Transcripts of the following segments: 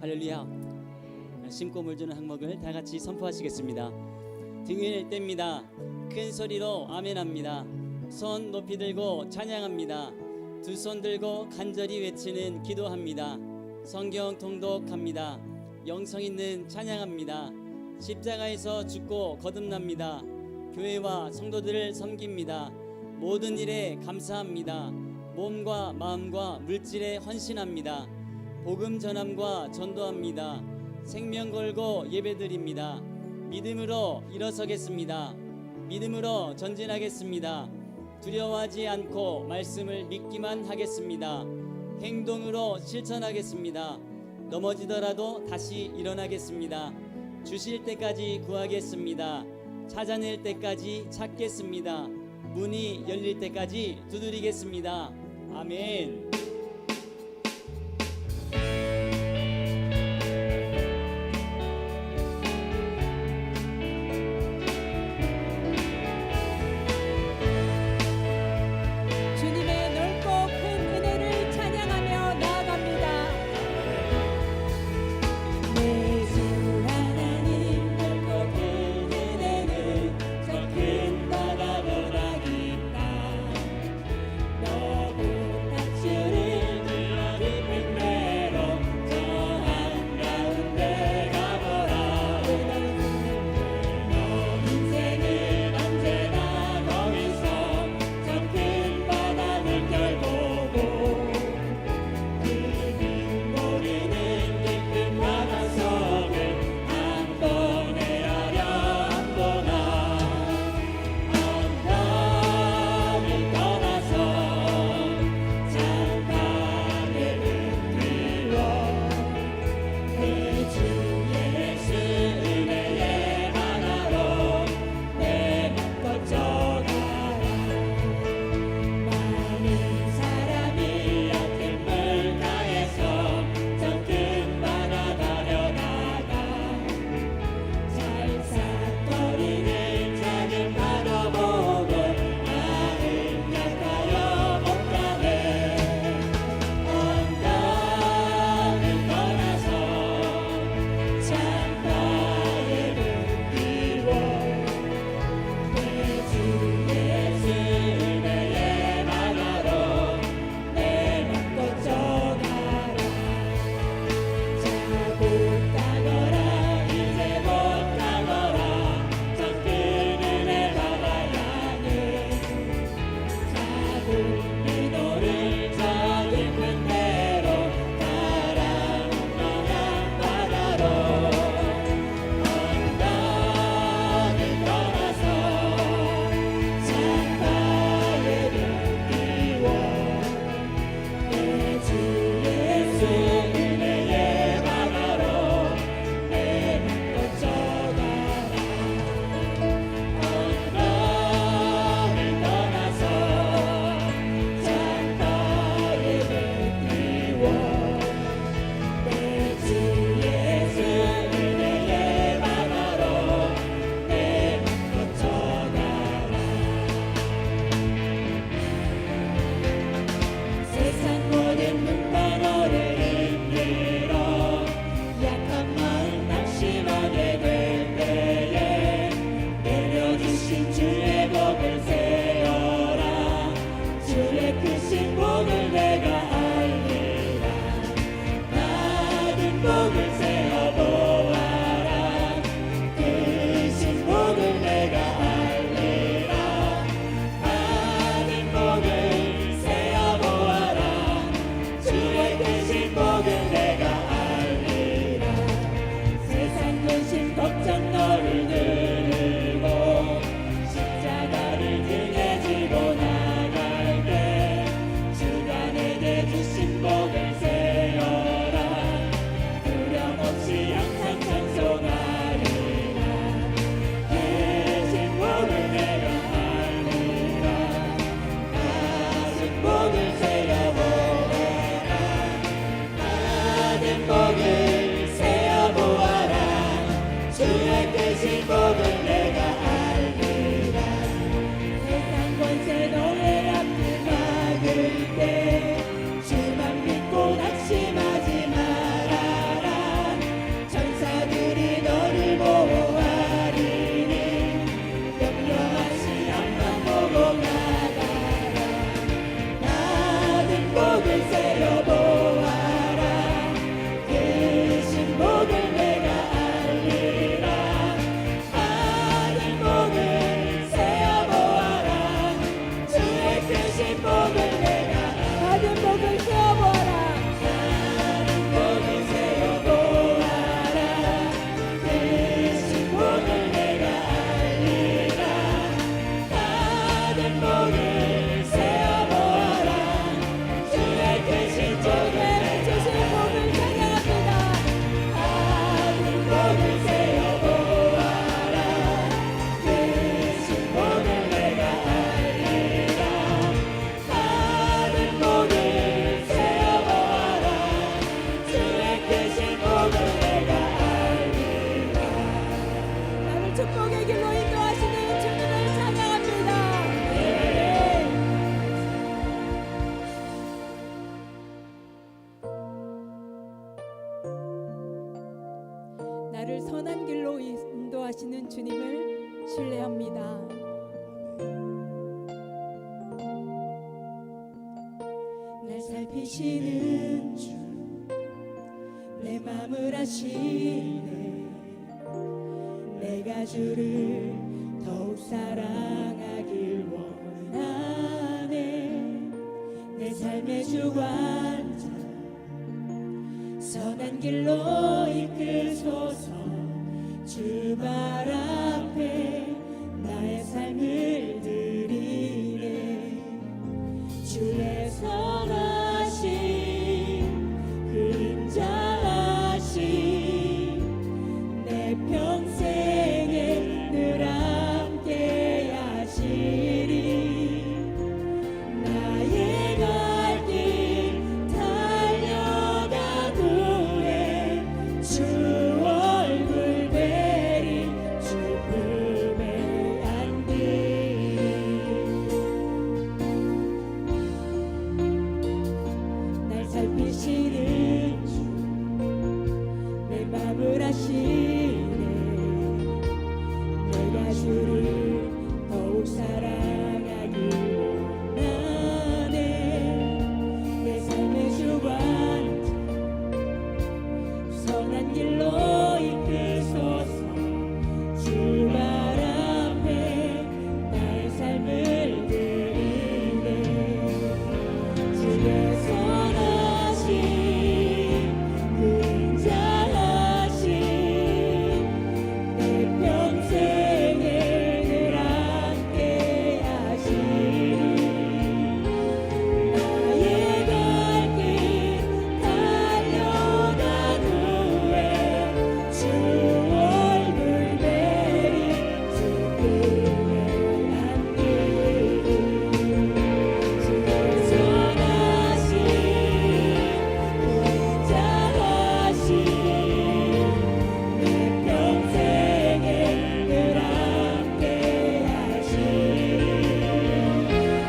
할렐루야. 심고 물주는 항목을 다 같이 선포하시겠습니다. 등을 뗍니다. 큰 소리로 아멘합니다. 손 높이 들고 찬양합니다. 두 손 들고 간절히 외치는 기도합니다. 성경 통독합니다. 영성 있는 찬양합니다. 십자가에서 죽고 거듭납니다. 교회와 성도들을 섬깁니다. 모든 일에 감사합니다. 몸과 마음과 물질에 헌신합니다. 복음 전함과 전도합니다. 생명 걸고 예배드립니다. 믿음으로 일어서겠습니다. 믿음으로 전진하겠습니다. 두려워하지 않고 말씀을 믿기만 하겠습니다. 행동으로 실천하겠습니다. 넘어지더라도 다시 일어나겠습니다. 주실 때까지 구하겠습니다. 찾아낼 때까지 찾겠습니다. 문이 열릴 때까지 두드리겠습니다. 아멘. 주님의 넓고 큰 은혜를 찬양하며 나아갑니다. 내 주 하나님 넓고 큰 은혜는 저 큰 바다보다 깊다. 너보다 주를 불러 깊은 데로 저 한가운데 가보라. 너 인생을 언제나 거기서 저 큰 바다 물결 보고 그길 모르는 깊은 바닷속을 한 번 헤아려 한 번아. 언덕을 떠나서 창밖에 흔들어 그 주의 수 은혜의 바다로 내 맘 꺼져가라. 많은 사람이 얕은 물가에서 저 큰 바다 가려다가 살싹거리는 작은 파도 보고 마음 약하여 못 가네. 언덕을 떠나서 창가에 흔들어 내 주 예수 은혜의 바다로 내 맘 꺼져가라. 자고 가거라 이제 못 가거라 저 큰 은혜 바다 향해. 자고 네 노를 저 깊은 데로 가라. 운명한 바다로 언덕을 떠나서 창가에 흔들어 내 주 예수 은혜의 바다로 내 맘 꺼져가라. 언덕을 떠나서 창가에 흔들어 내 주 예수 은혜의 바다로 내 맘 꺼져가라. 세상 모든 눈바라를 흔들어 약한 마음 낙심하게 될 때에 내려주신 주의 복을 세어라. 주의 크신 복을 내가 알리라. 받은 복을 세어보아라. 크신 복을 내가 알리라. 받은 복을 세어보아라. 주의 크신 복을 내가 알리라. 세상 근심 걱정 너를 들고 십자가를 등에 지고 나갈 때 주가 내게 주신 복을 세어라. 두려워 나를 선한 길로 인도하시는 주님을 신뢰합니다. 날 살피시는 주, 내 맘을 아시네. 내가 주를 더욱 사랑하길 원하네. 내 삶의 주관자, 선한 길로 이끌소서. 주 발 앞에 나의 삶을 드리네. 주의 선하신 그림자하신 내 평생에 늘 함께 하시리. 나의 갈 길 달려간 후에 주 얼굴 뵈리. 주 품에 안기리. 날 살피시는 주, 내 맘을 아시네. 내가 주를 더욱 사랑하길 원하네. 내 삶의 주관자, 선한 길로 이끌소서. 주 발 앞에 나의 삶을 드리네. 주의 선하신 그림자하신 내 평생에 늘 함께 하시리. 나의 갈 길 달려간 후에 주 얼굴 뵈리. 주 품에 안기리. 주의 선하신 그림자하신 내 평생에 늘 함께 하시리. 나의 갈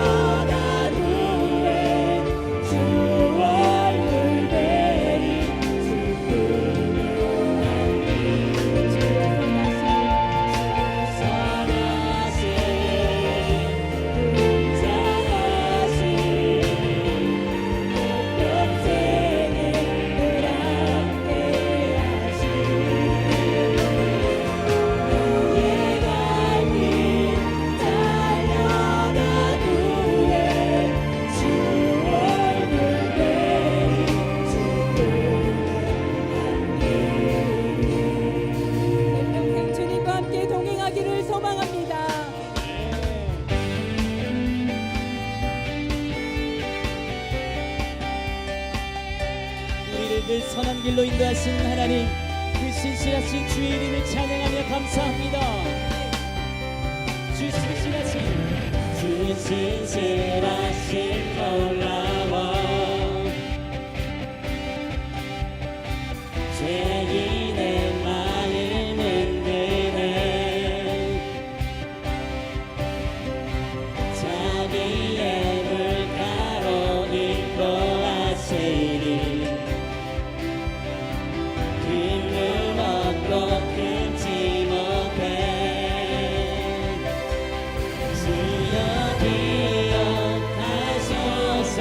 길 달려간 후에 주 얼굴 뵈리. 주 품에 안기리. 주의 선하신 그림자하신 내 평생에 늘 함께 하시리. 나의 갈 길 달려간 후에 주 얼굴 뵈리. 주 품에 안기리. 내 평생 주님과 함께 동행하기를 소망합니다. 우리를 늘 선한 길로 인도하시는 하나님, 그 신실하신 주의 이름을 찬양하며 감사합니다. 주 신실하신 주 신실하신 놀라워 죄인의 마음을 흔드네. 자비의 물가로 인도하시리. 빈물 없고 끊지 못해. 주여 기억하소서.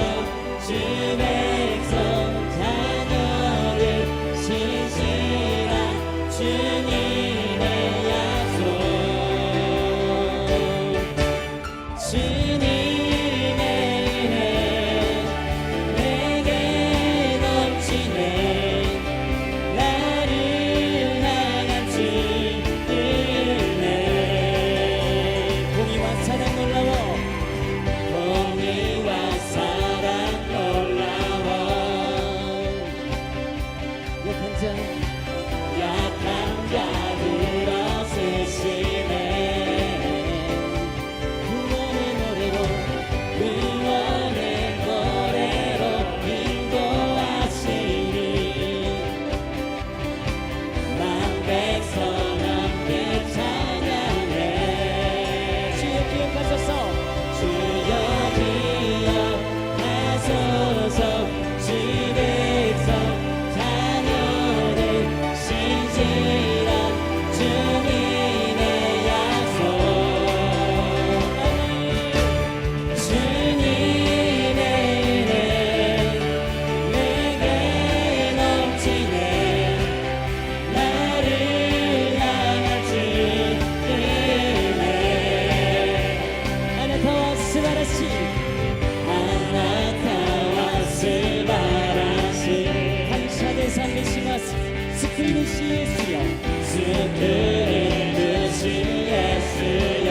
듯이 예수여 스크린 듯이 예수여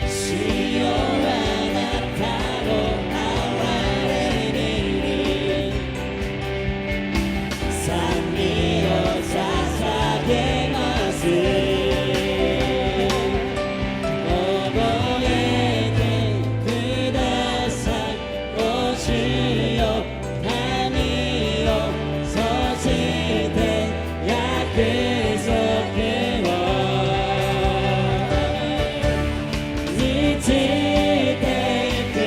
주여와 나타로 아와레니니 산미요 사사게 마스 오보에게 그다사 오주여 하니요 서지된 약에서 깨워 니지대그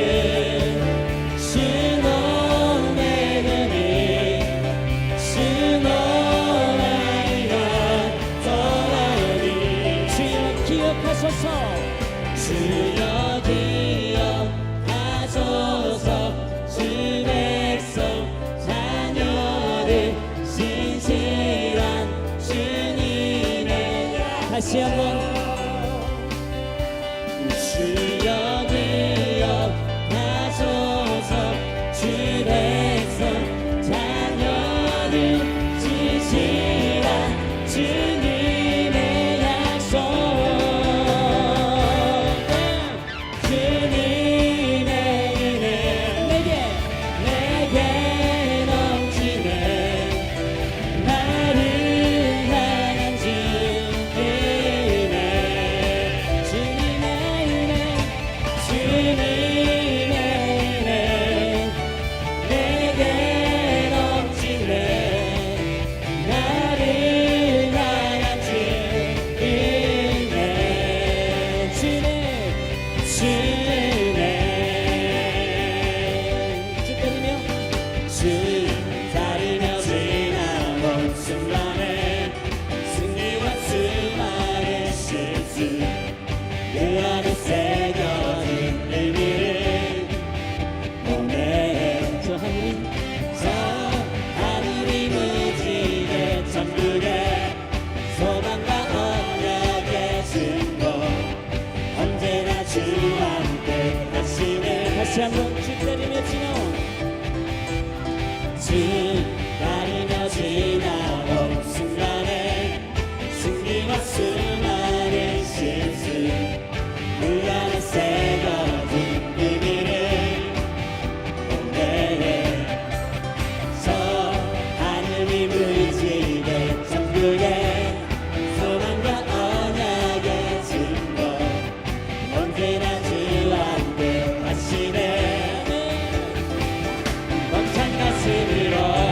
신호의 눈이 신호라이가 떠나니 주여 기억하소서 주여 기억하소서 주 백성 자녀를 신실한 주님의 다시 한번 주여 기억하소서 주 백성 자녀를 신실한 주님의 약속 주님의 은혜 내게 넘치네 나를 향한 주님의 은혜 주님의 은혜 내게 넘치네 나를 향한 주님의 주님 주 때리며 주 따르며 지나온 순간에 승리와 수많은 실수 그 안에 새겨진 의미를 몸에 저 하늘이 저 하늘이 무지개 천국에 소망과 언약의 증거 언제나 주와 함께 하시네 다시 한번 주 때리며 지나온 주 따르며 지나온 순간에 승리와 수많은 실수 그 안에 새겨진 의미를 공개해 저 하늘이 무지개 천국에 소망과 언약의 증거 언제나 주와 함께 하시네 벅찬 가슴으로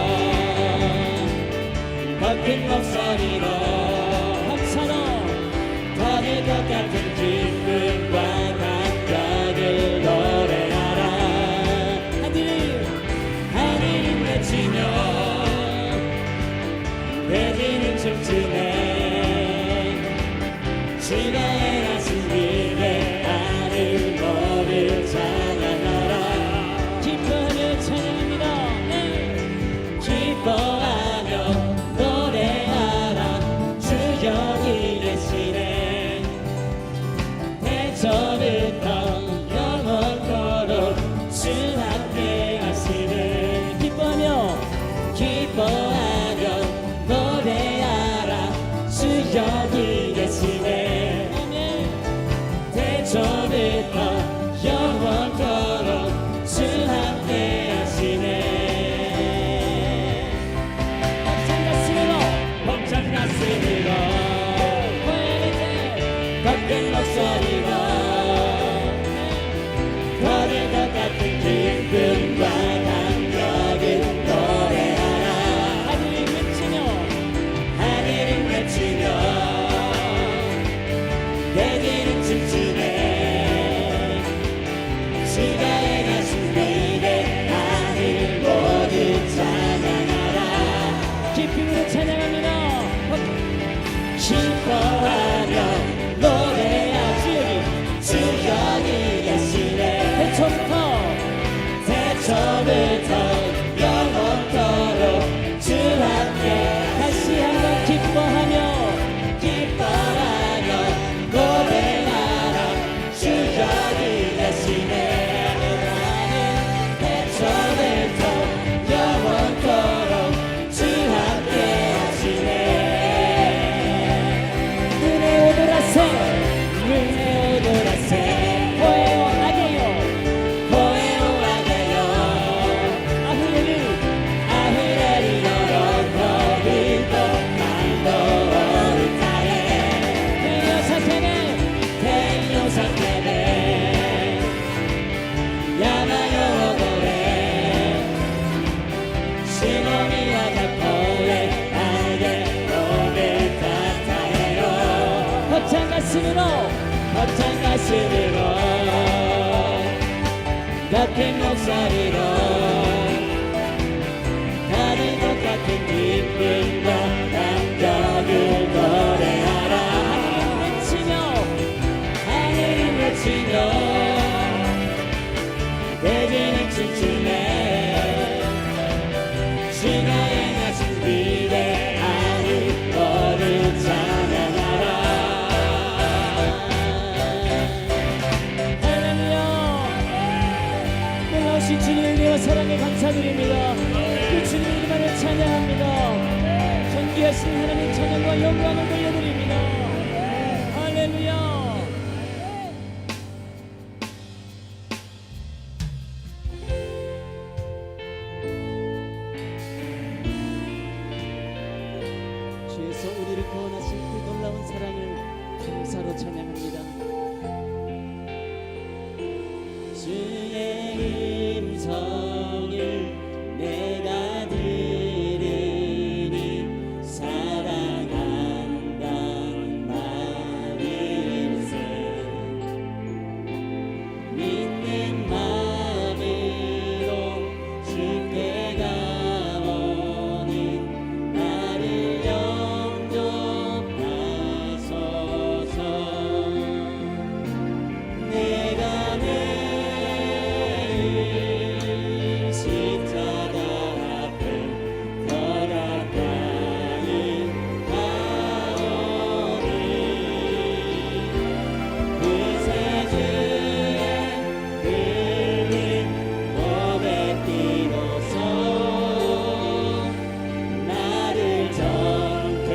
벅찬 가슴으로 같은 목소리로 다른 것 같은 기쁨과 감격을 노래하라. 하늘을 외치며 대지는 춤추네. 주가 행하신 위대한 일들을 찬양하라. 할렐루야. 놀라우신 주님의 은혜와 사랑에 감사드립니다. 그 주님의 이름만을 찬양합니다. 존귀하신 하나님 찬양과 영광을 돌려드립니다. 할렐루야. 주에서 우리를 구원하신 그 놀라운 사랑을 감사로 찬양합니다. 주의 음성을 내가 들으니 사랑한단 말일세. 믿는 마음으로 주께 가오니 나를 영접하소서. 내가 내일 십자가 앞에 더 가까이 가오니 그새 주의 흘린 몸의 피로써 나를 정케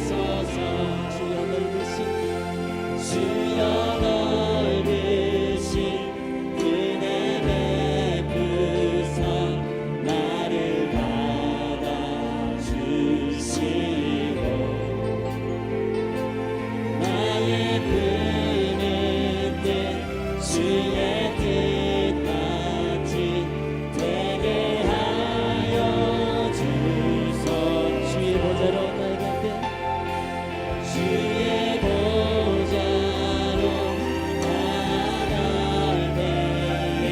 하소서. 주여 넓으신 은혜 베푸사 나를 받아주시고 나의 품은 뜻 주의 뜻같이 되게 하여 주소. 주의 보좌로 나아갈 때 주의 보좌로 나아갈 때에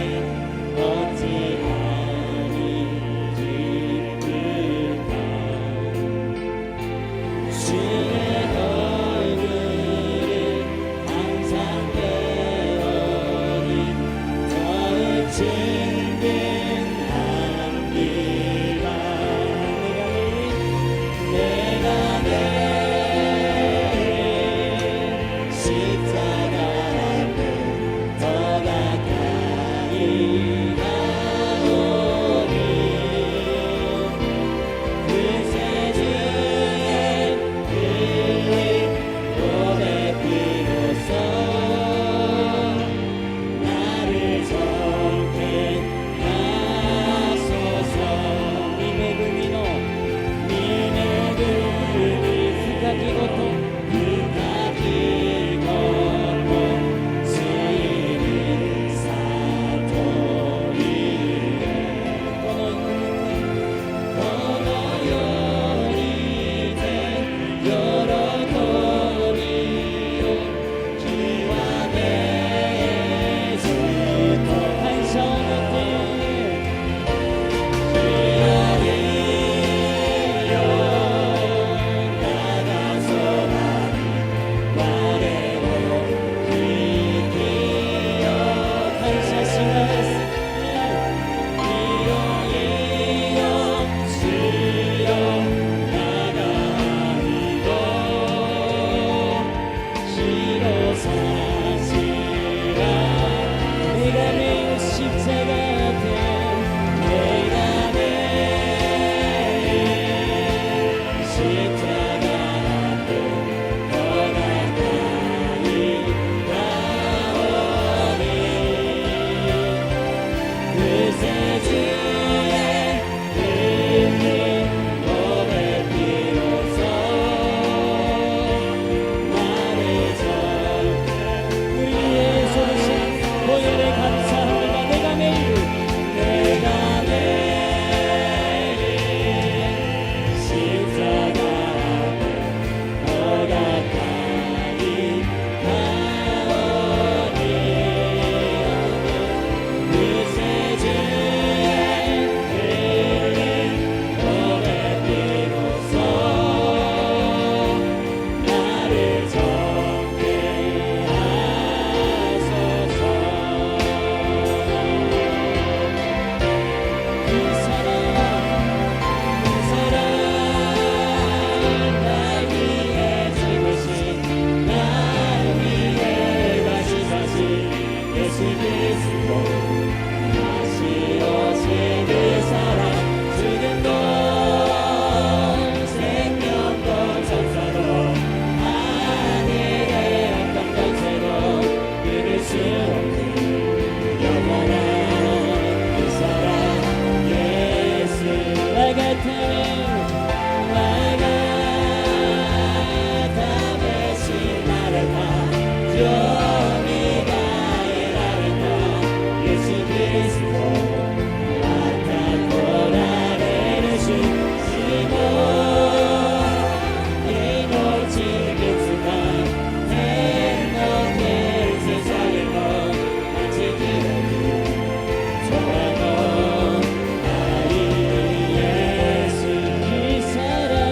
어찌하니 기쁠까. 주의 얼굴을 항상 배우니 주시고 다시 오실 그 사랑 주는 것 생명도 천사도 하늘의 어떤 권세도 이룰 수 없는 영원한 그 사랑 예수 나 같으면 나를 다 종이가에 나를 다 예수 그리스도 맡았고 나를 주시고 이 놓친 그 순간 행복해 세상을 마치 기억이 돌아도 나의 예수 그 사람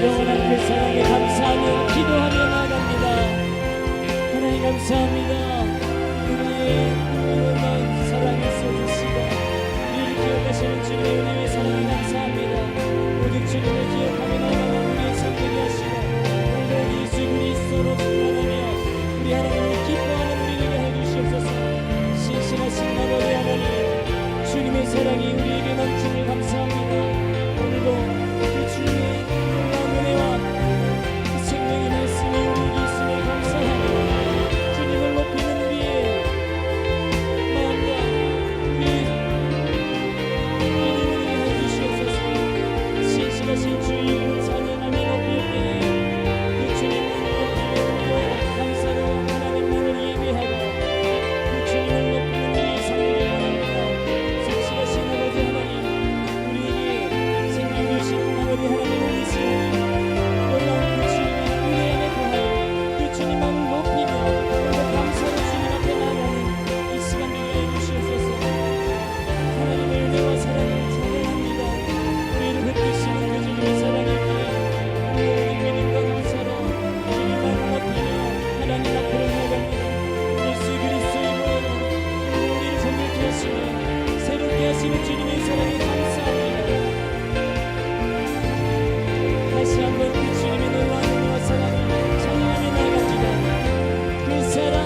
영원한 그 사랑에 감사하며 기도하며 나갑니다. 하나님 감사합니다. 우리의 놀라운 사랑을 쏟으시고 우리를 기억하시는 주님의 은혜의 사랑에 감사합니다. 오직 주님을 기억하며 나가는 우리의 삶되게 하시고 오늘 예수 그리스도로 충만하며 우리 하나님을 기뻐하는 우리 되게 해주시옵소서. 신실하신 아버지 하나님, 주님의 사랑이 우리에게 넘치길 감사합니다. 오늘도 그 주님의 놀라운 은혜와 그 생명의 말씀이 우리에게 있음에 감사하며 주님을 높이는 우리의 마음과 우리의 믿음을 해주시옵소서. 신실하신 주 이름을 찬양하며 높일 때에 그 주님을 높이며 우리가 감사로 하나님만을 예배하고 그 주님을 높이는 우리의 삶이길 원합니다. 신실하신 아버지 하나님, 우리에게 생명 주신 아버지 하나님을 믿으시오니 놀라운 그 주님의 은혜 안에 거하여 그 주님만을 높이며 오늘도 감사로 주님 앞에 나아가는 이 시간 되게 해주시옵소서. 하나님의 은혜와 사랑을 찬양합니다. 우리를 흩으시는 그 주님의 사랑이기에 모든 믿음과 감사로 주님만을 높이며 하나님 앞으로 나갑니다. 예수 그리스도의 보혈로 우리를 정결케 하시며 새롭게 하시는 주님의 사랑에 감사합니다. 다시 한번 그 주님의 놀라운 은혜와 사랑을 찬양하며 나갑니다. 그 사랑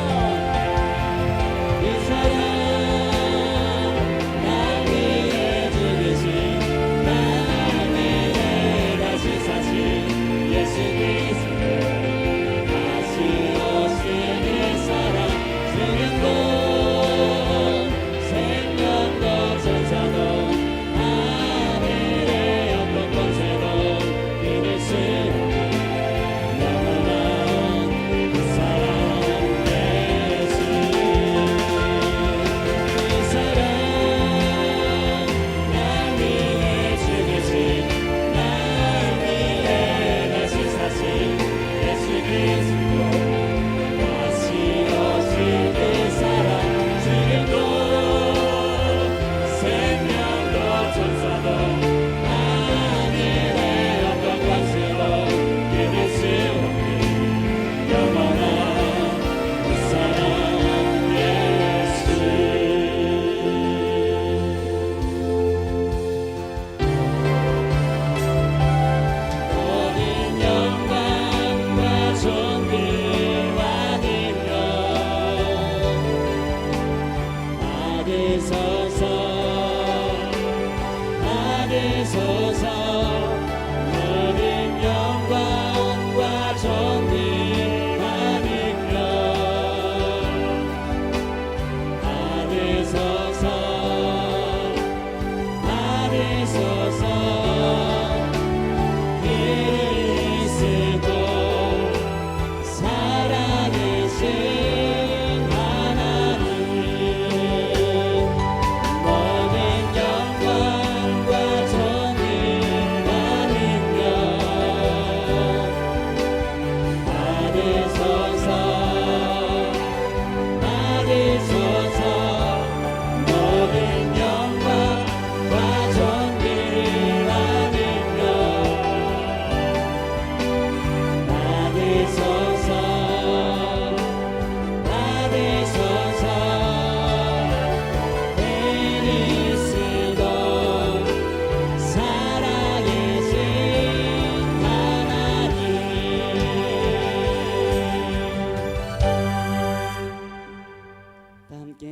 날 위해 죽으신 날 위해 다시 사신 예수 그리스도 다시 오신 그 사랑 주는 것 생명도 천사도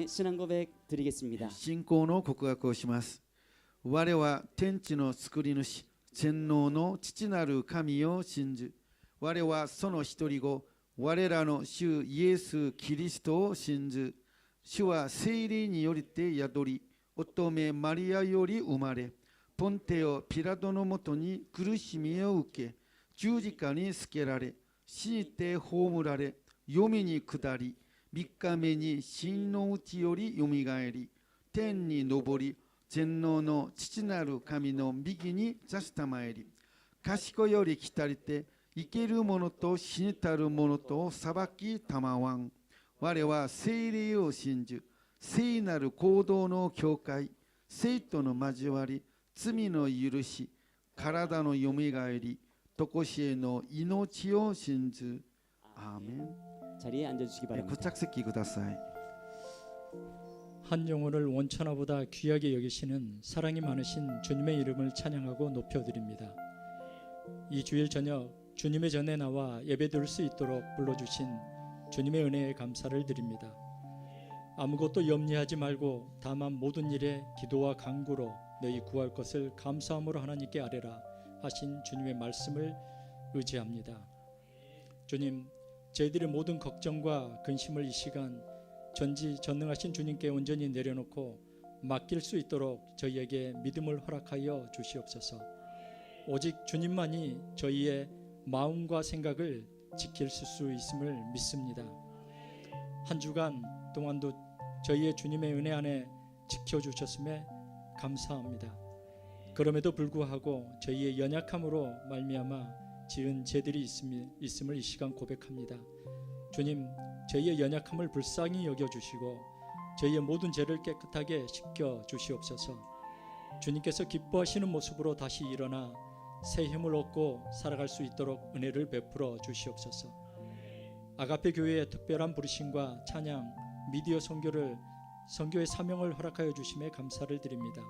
통해 신앙 고백 드리겠습니다. 信仰の告白をします。我は天地の作り主、全能の父なる神を信じ、我はその一人子、我らの主イエス・キリストを信じ、主は聖霊によりて宿り、乙女マリアより生まれ、ポンテオ・ピラトのもとに苦しみを受け、十字架につけられ、死にて葬られ、黄泉に下り、3日目に死のうちよりよみがえり、天に昇り、全能の父なる神の右に座したまえり、賢より来たりて、生ける者と死にたる者と裁きたまわん。我は聖霊を信じ、聖なる行動の教会、生との交わり、罪の許し、体のよみがえり、とこしえの命を信じ。アーメン。 자리에 앉아주시기 바랍니다. 고착席ください。 한 영혼을 원천하보다 귀하게 여기시는 사랑이 많으신 주님의 이름을 찬양하고 높여드립니다. 이 주일 저녁 주님의 전에 나와 예배드릴 수 있도록 불러주신 주님의 은혜에 감사를 드립니다. 아무것도 염려하지 말고 다만 모든 일에 기도와 간구로 너희 구할 것을 감사함으로 하나님께 아뢰라 하신 주님의 말씀을 의지합니다. 주님, 저희들의 모든 걱정과 근심을 이 시간 전지전능하신 주님께 온전히 내려놓고 맡길 수 있도록 저희에게 믿음을 허락하여 주시옵소서. 오직 주님만이 저희의 마음과 생각을 지킬 수 있음을 믿습니다. 한 주간 동안도 저희의 주님의 은혜 안에 지켜주셨음에 감사합니다. 그럼에도 불구하고 저희의 연약함으로 말미암아 지은 죄들이 있음을 이 시간 고백합니다. 주님, 저희의 연약함을 불쌍히 여겨주시고 저희의 모든 죄를 깨끗하게 씻겨 주시옵소서. 주님께서 기뻐하시는 모습으로 다시 일어나 새 힘을 얻고 살아갈 수 있도록 은혜를 베풀어 주시옵소서. 아가페 교회의 특별한 부르심과 찬양, 미디어 선교의 사명을 허락하여 주심에 감사를 드립니다.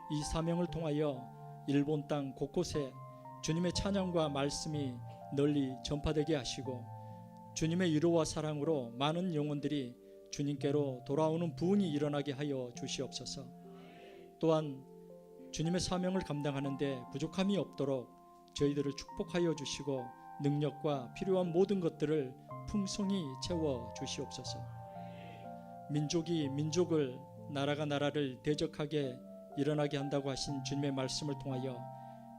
이 사명을 통하여 일본 땅 곳곳에 주님의 찬양과 말씀이 널리 전파되게 하시고 주님의 위로와 사랑으로 많은 영혼들이 주님께로 돌아오는 부흥이 일어나게 하여 주시옵소서. 또한 주님의 사명을 감당하는데 부족함이 없도록 저희들을 축복하여 주시고 능력과 필요한 모든 것들을 풍성히 채워 주시옵소서. 민족이 민족을, 나라가 나라를 대적하게 일어나게 한다고 하신 주님의 말씀을 통하여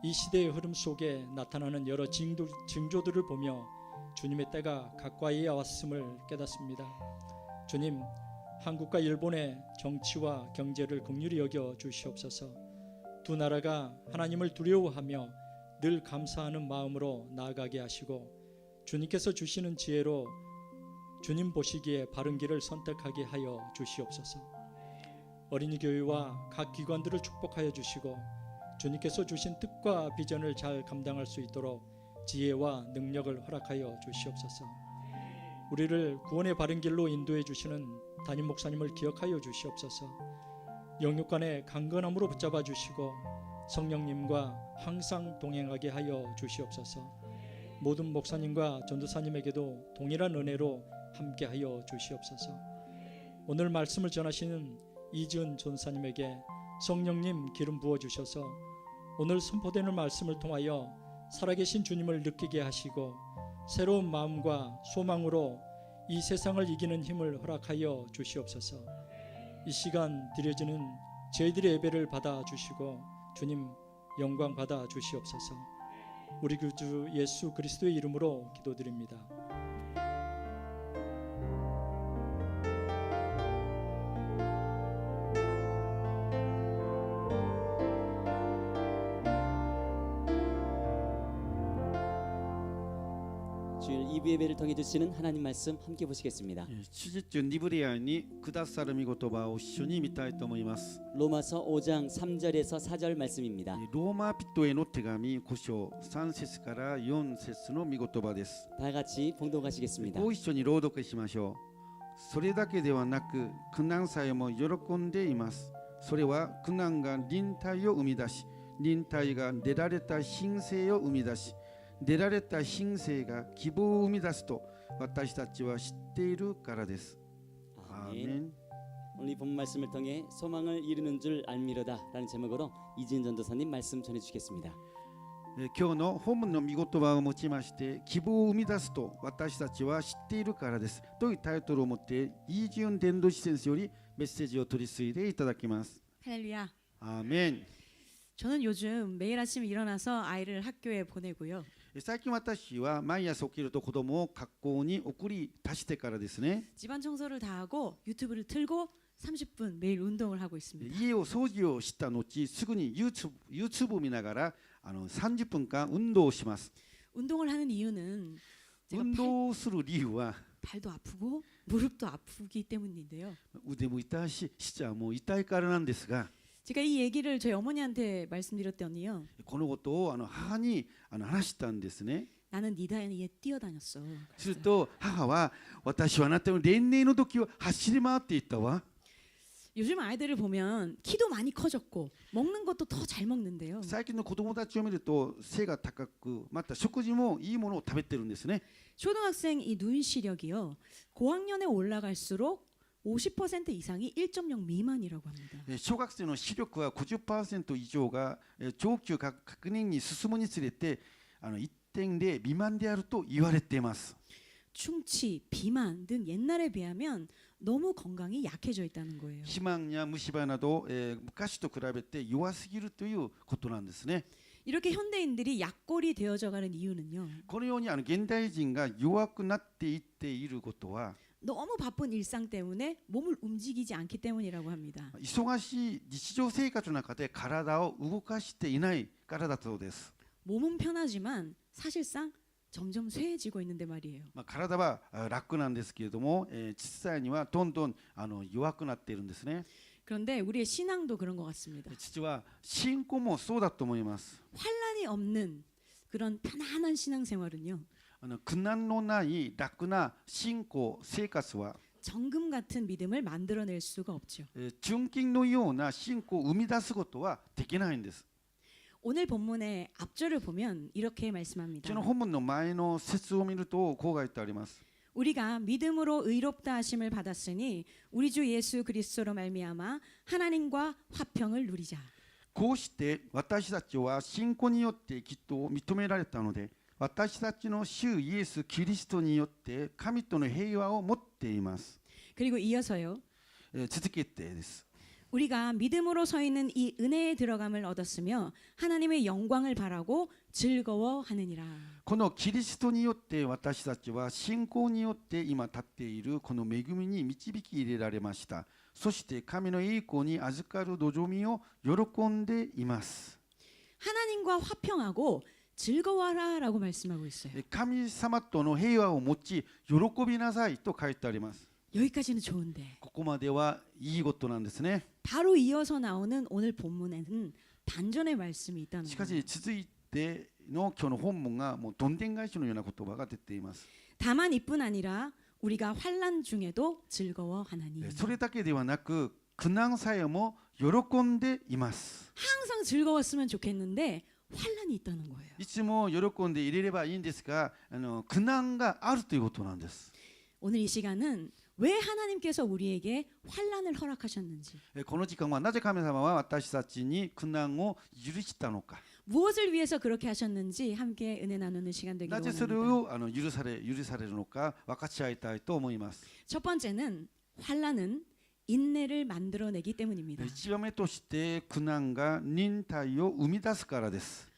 이 시대의 흐름 속에 나타나는 여러 징조들을 보며 주님의 때가 가까이 왔음을 깨닫습니다. 주님, 한국과 일본의 정치와 경제를 긍휼히 여겨 주시옵소서. 두 나라가 하나님을 두려워하며 늘 감사하는 마음으로 나아가게 하시고 주님께서 주시는 지혜로 주님 보시기에 바른 길을 선택하게 하여 주시옵소서. 어린이 교회와 각 기관들을 축복하여 주시고 주님께서 주신 뜻과 비전을 잘 감당할 수 있도록 지혜와 능력을 허락하여 주시옵소서. 우리를 구원의 바른 길로 인도해 주시는 담임 목사님을 기억하여 주시옵소서. 영육간의 강건함으로 붙잡아 주시고 성령님과 항상 동행하게 하여 주시옵소서. 모든 목사님과 전도사님에게도 동일한 은혜로 함께하여 주시옵소서. 오늘 말씀을 전하시는 이지은 전사님에게 성령님 기름 부어 주셔서 오늘 선포되는 말씀을 통하여 살아계신 주님을 느끼게 하시고 새로운 마음과 소망으로 이 세상을 이기는 힘을 허락하여 주시옵소서. 이 시간 드려지는 저희들의 예배를 받아 주시고 주님 영광 받아 주시옵소서. 우리 구주 예수 그리스도의 이름으로 기도드립니다. 주일 2부 예배를 통해 주시는 하나님 말씀 함께 보시겠습니다. 7日ニブリアにくださる御言葉を一緒に見たいと思います。 로마서 5장 3절에서 4절 말씀입니다. ローマ人への手紙5章3節から4節の御言葉です。 다 같이 봉독하시겠습니다. ご一緒に朗読しましょう。それだけではなく苦難さえも喜んでいます。それは苦難が忍耐を生み出し、忍耐が出られた品性を生み出し、出られた品性が希望を生み出すと私たちは知っているからです。アーメン。이 본 말씀을 통해 소망을 이루는 줄 알미로다라는 제목으로 이지은 전도사님 말씀 전해주시겠습니다. 今日の本文の御言葉を持ちまして希望を生み出すと私たちは知っているからですというタイトルを持ってイ・ジュン伝道師先生よりメッセージを取り次いでいただきます。 할렐루야. アーメン。 저는 요즘 매일 아침 일어나서 아이를 학교에 보내고요. 最近私は毎朝起きると子供を学校に送り出してからですね 집안 청소를 다 하고 유튜브를 틀고 30분 매일 운동을 하고 있습니다. 家を掃除をした後すぐに YouTube を見ながら30分間運動をします。 운동을 하는 이유는 제가 運動する理由は 발도 아프고 무릎도 아프기 때문인데요. 腕も痛いし膝も痛いからなんですが 제가 이 얘기를 저희 어머니한테 말씀드렸더니요. このことを母に話したんですね。 나는 네 나이에 뛰어다녔어. すると母は私はあなたの年齢の時を走り回っていったわ。 요즘 아이들을 보면 키도 많이 커졌고 먹는 것도 더 잘 먹는데요. 最近の子供たちを見ると背が高くまた食事もいいものを食べてるんですね。 초등학생 이 눈 시력이요. 고학년에 올라갈수록 50% 이상이 1.0 미만이라고 합니다. 小学生の視力は 50% 以上が上級学年に進むにつれて1.0未満であると言われています。 충치, 비만 등 옛날에 비하면 너무 건강이 약해져 있다는 거예요. 肥満や虫歯など、昔と比べて弱すぎるということなんですね。 이렇게 현대인들이 약골이 되어져 가는 이유는요. このように現代人が弱くなっていっていることは 너무 바쁜 일상 때문에 몸을 움직이지 않기 때문이라고 합니다. 忙しい日常生活の中で体を動かしていないからだそうです。 몸은 편하지만 사실상 점점 쇠해지고 있는데 말이에요. 体は楽なんですけれども、実際にはどんどん弱くなっているんですね。 그런데 우리의 신앙도 그런 것 같습니다. 実は信仰もそうだと思います。 환란이 없는 그런 편안한 신앙생활은요. 苦難のない楽な信仰生活は 정금 같은 믿음을 만들어낼 수가 없죠. 純金のような信仰を生み出すことはできないんです。 오늘 본문의 앞절을 보면 이렇게 말씀합니다. この本文の前の説を見るとこう書いてあります。 우리가 믿음으로 의롭다 하심을 받았으니 우리 주 예수 그리스도로 말미암아 하나님과 화평을 누리자. こうして私たちは信仰によってきっと認められたので私たちの主イエス・キリストによって神との平和を持っています。 그리고 이어서요. 続けてです。 우리가 믿음으로 서 있는 이 은혜의 들어감을 얻었으며 하나님의 영광을 바라고 즐거워하느니라. このキリストによって私たちは信仰によって今立っているこの恵みに導き入れられました。そして神の栄光に預かる望みを喜んでいます。 하나님과 화평하고 즐거워하라라고 말씀하고 있어요. 神様との平和を持ち喜びなさいと書いてあります。 여기까지는 좋은데 ここまではいいことなんですね。 바로 이어서 나오는 오늘 본문에는 반전의 말씀이 있다는 しか 거예요. し続いての今日の本文がもうどんでん返しのような言葉が出ています。 다만 이뿐 아니라 우리가 환난 중에도 즐거워하나니. それだけではなく苦難さえも喜んでいます。 항상 즐거웠으면 좋겠는데 환난이 있다는 거예요. いつも喜んでいれればいいんですが苦難があるということなんです。 오늘 이 시간은 왜 하나님께서 우리에게 환난을 허락하셨는지, この時間はなぜ神様は私たちに苦難を許したのか、 무엇을 위해서 그렇게 하셨는지 함께 은혜 나누는 시간 되기를 なぜそれ 원합니다. を許されるのか分かち合いたいと思います。 첫 번째는 환난은 인내를 만들어내기 때문입니다. 一番目として苦難が忍耐を生み出すからです。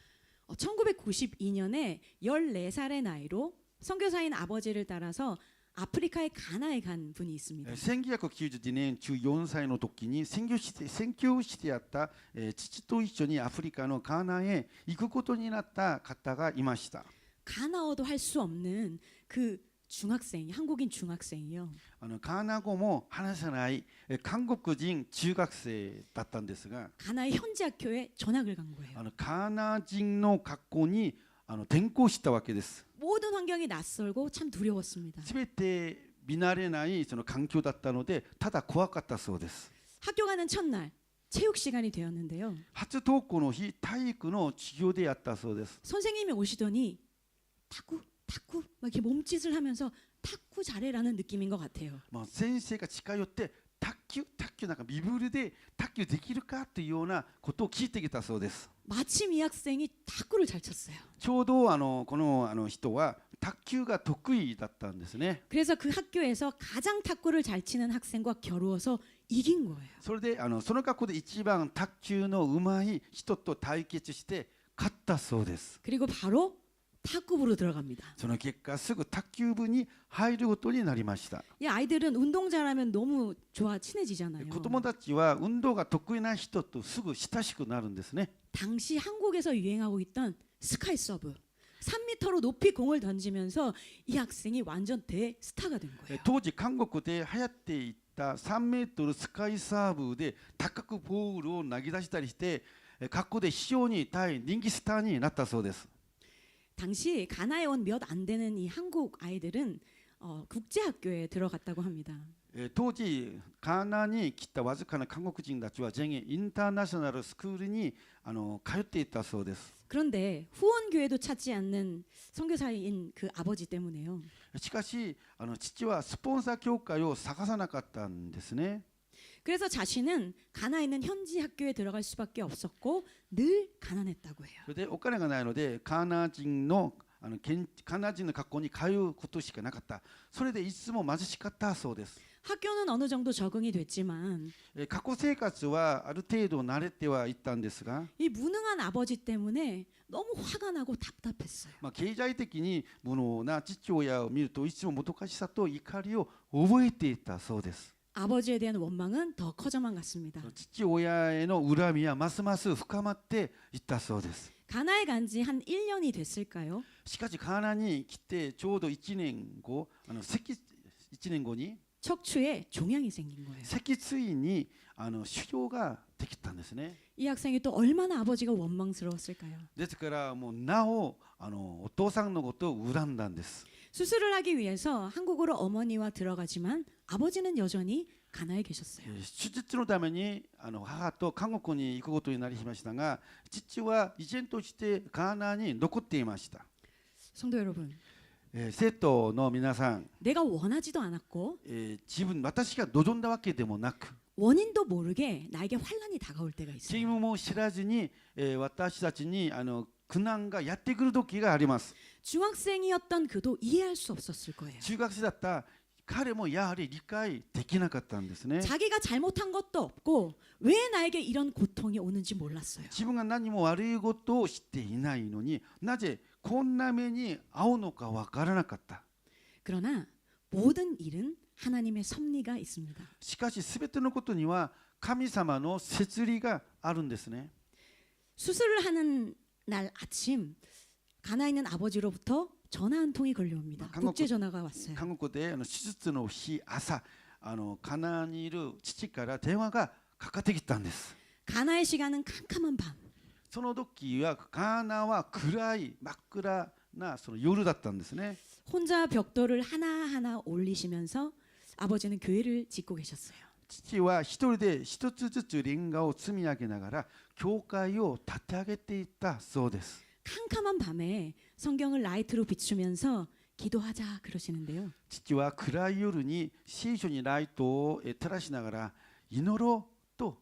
1992년에 14살의 나이로 선교사인 아버지를 따라서 아프리카의 가나에 간 분이 있습니다. 1992年14歳の時に宣教師であった父と一緒にアフリカのガーナへ行くことになった方がいました。 가나어도 할 수 없는 그 중학생, 한국인 중학생이요. ガーナ語も話せない韓国人中学生だったんですが、 가나의 현지 학교에 전학을 간 거예요. ガーナ人の学校に転校したわけです。 모든 환경이 낯설고 참 두려웠습니다. すべて見慣れないその環境だったのでただ怖かったそうです。 학교 가는 첫날 체육 시간이 되었는데요. 初登校の日体育の授業でやったそうです。 선생님이 오시더니 탁구 막 이렇게 몸짓을 하면서 탁구 잘해라는 느낌인 것 같아요. 先生が近寄って卓球なんか身振りで卓球できるかというようなことを聞いてきたそうです。 마침 이 학생이 탁구를 잘 쳤어요. ちょうどこの人は卓球が得意だったんですね。 그래서 그 학교에서 가장 탁구를 잘 치는 학생과 겨루어서 이긴 거예요. それでその学校で一番卓球のうまい人と対決して勝ったそうです。 그리고 바로 탁구부로 들어갑니다. その結果すぐ卓球部に入ることになりました。 이 아이들은 운동 잘하면 너무 좋아 친해지잖아요. 子供たちは運動が得意な人とすぐ親しくなるんですね。 당시 한국에서 유행하고 있던 스카이 서브 3m로 높이 공을 던지면서 이 학생이 완전 대스타가 된 거예요. 当時韓国で流行っていた3メートルスカイサーブで高くボールを投げ出したりして学校で非常に大人気スターになったそうです。 당시 가나에 온 몇 안 되는 이 한국 아이들은 국제학교에 들어갔다고 합니다. 当時ガーナに来たわずかな韓国人たちは全員インターナショナルスクールに通っていたそうです。 그런데 후원교회도 찾지 않는 선교사인 그 아버지 때문에요. しかし父はスポンサー協会を探さなかったんですね。 그래서 자신은 가나에 있는 현지 학교에 들어갈 수밖에 없었고 늘 가난했다고 해요. それでお金がないのでガーナ人の学校に通うことしかなかった。それでいつも貧しかったそうです。 학교는 어느 정도 적응이 됐지만 過去生活はある程度慣れてはいったんですが、 이 무능한 아버지 때문에 너무 화가 나고 답답했어요. 経済的に無能な父親を見るといつももどかしさと怒りを覚えていたそうです。 아버지에 대한 원망은 더 커져만 갔습니다. 父親への恨みはますます深まっていったそうです。 가나에 간 지 한 1년이 됐을까요? しかしガーナに来てちょうど1年後に 척추에 종양이 생긴 거예요. 脊椎に腫瘍ができたんですね。 이 학생이 또 얼마나 아버지가 원망스러웠을까요? ですからもうなおお父さんのことを恨んだんです。 수술을 하기 위해서 한국으로 어머니와 들어가지만 아버지는 여전히 가나에 계셨어요. 手術のために母と韓国に行くことになりましたが、父は依然としてガーナに残っていました。 성도 여러분, 生徒の皆さん、 내가 원하지도 않았고 私が望んだわけでもなく、 원인도 모르게 나에게 환란이 다가올 때가 チー 있어요. ムも知らずに私たちに苦難がやってくる時があります。 중학생이었던 그도 이해할 수 없었을 거예요. 中学生だった彼もやはり理解できなかったんですね。 자기가 잘못한 것도 없고 왜 나에게 이런 고통이 오는지 몰랐어요. 自分が何も悪いことをしていないのになぜこんな目に遭うのかわからなかった。 그러나 모든 일은 하나님의 섭리가 있습니다. しかし全てのことには神様の摂理があるんですね。 수술을 하는 날 아침 가나에 있는 아버지로부터 전화 한 통이 걸려옵니다. 국제 전화가 왔어요. 韓国で手術の日朝カナにいる父から電話がかかってきたんです。 가나의 시간은 캄캄한 밤. その時はガーナは暗い真っ暗なその夜だったんですね。 혼자 벽돌을 하나하나 올리시면서 아버지는 교회를 짓고 계셨어요. 父は一人で一つずつレンガを積み上げながら教会を建て上げていったそうです。 캄캄한 밤에 성경을 라이트로 비추면서 기도하자 그러시는데요. 父は暗い夜に聖書にライトを照らしながら祈ろうと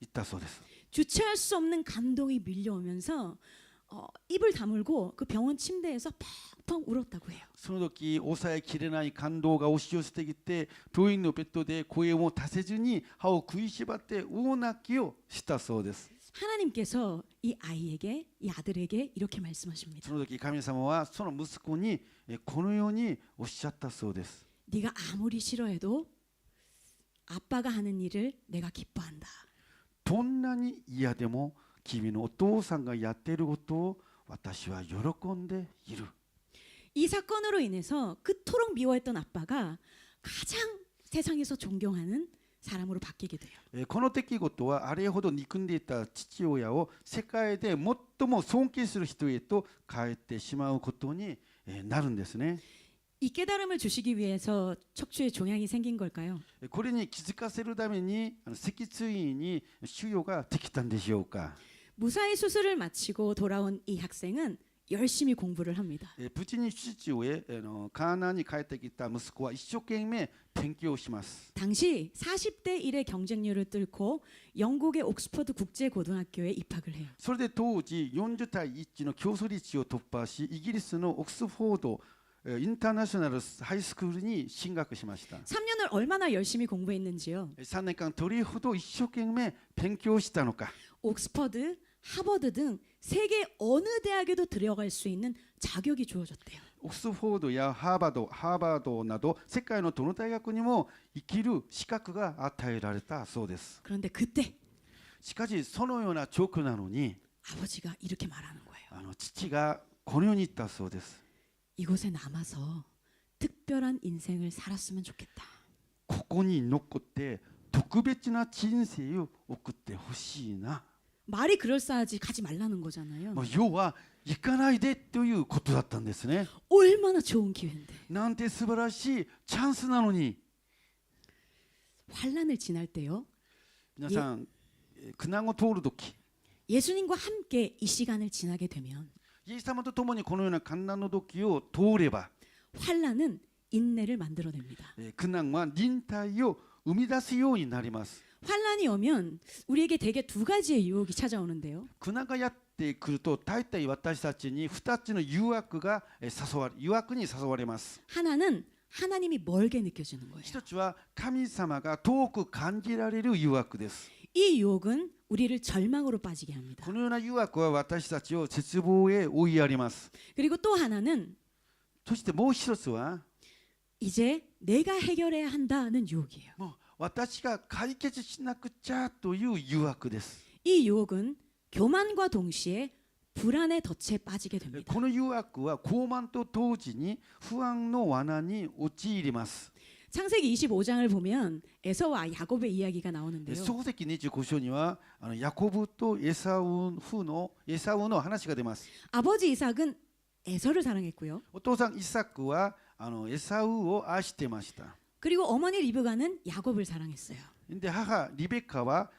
言ったそうです。 주체할 수 없는 감동이 밀려오면서 입을 다물고 그 병원 침대에서 펑펑 울었다고 해요. その時抑えきれない感動が押し寄せてきて病院のベッドで声も出せずに歯を食いしばって大泣きをしたそうです。 하나님께서 이 아이에게 이 아들에게 이렇게 말씀하십니다. その時神様はその息子にこのようにおっしゃったそうです。 네가 아무리 싫어해도 아빠가 하는 일을 내가 기뻐한다. どんなに嫌でも君のお父さんがやっていることを私は喜んでいる。 이 사건으로 인해서 그토록 미워했던 아빠가 가장 세상에서 존경하는 사람으로 바뀌게 돼요. この出来事はあれほど憎んでいた父親を世界で最も尊敬する人へと変えてしまうことになるんですね。 이 깨달음을 주시기 위해서 척추에 종양이 생긴 걸까요? これに気づかせるために脊椎に腫瘍ができたんでしょうか。 무사히 수술을 마치고 돌아온 이 학생은 열심히 공부를 합니다. 無事に父へカーナンに帰ってきた息子は一生懸命勉強します。 당시 40대 1의 경쟁률을 뚫고 영국의 옥스퍼드 국제고등학교에 입학을 해요. それで当時40対1の競争率を突破し、イギリスのオックスフォードインターナショナルハイスクールに進学しました。 3년을 얼마나 열심히 공부했는지요. 3年間どれほど一生懸命勉強したのか。 옥스퍼드, 하버드 등 세계 어느 대학에도 들어갈 수 있는 자격이 주어졌대요. オックスフォードやハーバードなど世界のどの大学にも生きる資格が与えられたそうです。 그런데 그때 しかしそのような状況なのに 아버지가 이렇게 말하는 거예요. 父がこのように言ったそうです。 이곳에 남아서 특별한 인생을 살았으면 좋겠다. ここに残って特別な人生を送ってほしいな。 말이 그럴싸하지 가지 말라는 거잖아요. 要は行かないでということだったんですね。 얼마나 좋은 기회인데. なんて素晴らしいチャンスなのに。 환란을 지날 때요. 皆さん、苦難を通るとき、 예수님과 함께 이 시간을 지나게 되면 イエス様と共にこのような困難の時を通れば、 환란은 인내를 만들어냅니다. 苦難は忍耐を生み出すようになります。 환란이 오면 우리에게 대개 두 가지의 유혹이 찾아오는데요. 苦難がやってくると、大体私たちに2つの誘惑に誘われます。 하나는 하나님이 멀게 느껴지는 거예요. 一つは神様が遠く感じられる誘惑です。 이 유혹은 우리를 절망으로 빠지게 합니다. このような誘惑は私たちを絶望へ追いやります。 그리고 또 하나는 そしてもう一つは、 이제 내가 해결해야 한다는 유혹이에요. もう私が解決しなくちゃという誘惑です。 이 유혹은 교만과 동시에 불안의 덫에 빠지게 됩니다. この誘惑は傲慢と同時に不安の罠に陥ります。 창세기 25장을 보면 에서와 야곱의 이야기가 나오는데요. 創世記25章にはヤコブとエサウの話が出ます。 아버지 이삭은 에서를 사랑했고요. お父さんイサクはエサウを愛してました。 그리고 어머니 리브가는 야곱을 사랑했어요. で母リベカは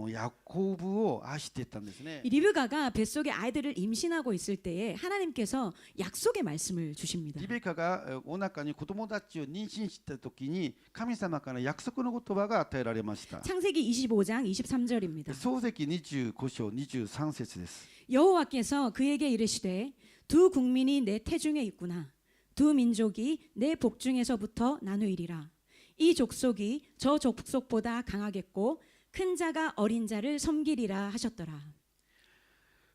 ヤコブを愛していたんですね。 이 리브가가 뱃속에 아이들을 임신하고 있을 때에 하나님께서 약속의 말씀을 주십니다. リベカがお腹に子供たちを妊娠した時に神様から約束の言葉が与えられました。 창세기 25장 23절입니다. 創世記25章23節です。 여호와께서 그에게 이르시되 두 국민이 내 태중에 있구나. 두 민족이 내 복중에서부터 나누이리라. 이 족속이 저 족속보다 강하겠고 큰 자가 어린 자를 섬기리라 하셨더라.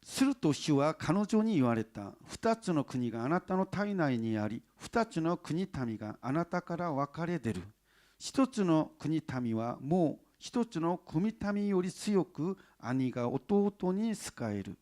すると主は彼女に言われた。二つの国があなたの体内にあり、二つの国民があなたから分かれ出る。一つの国民はもう一つの国民より強く、兄が弟に仕える。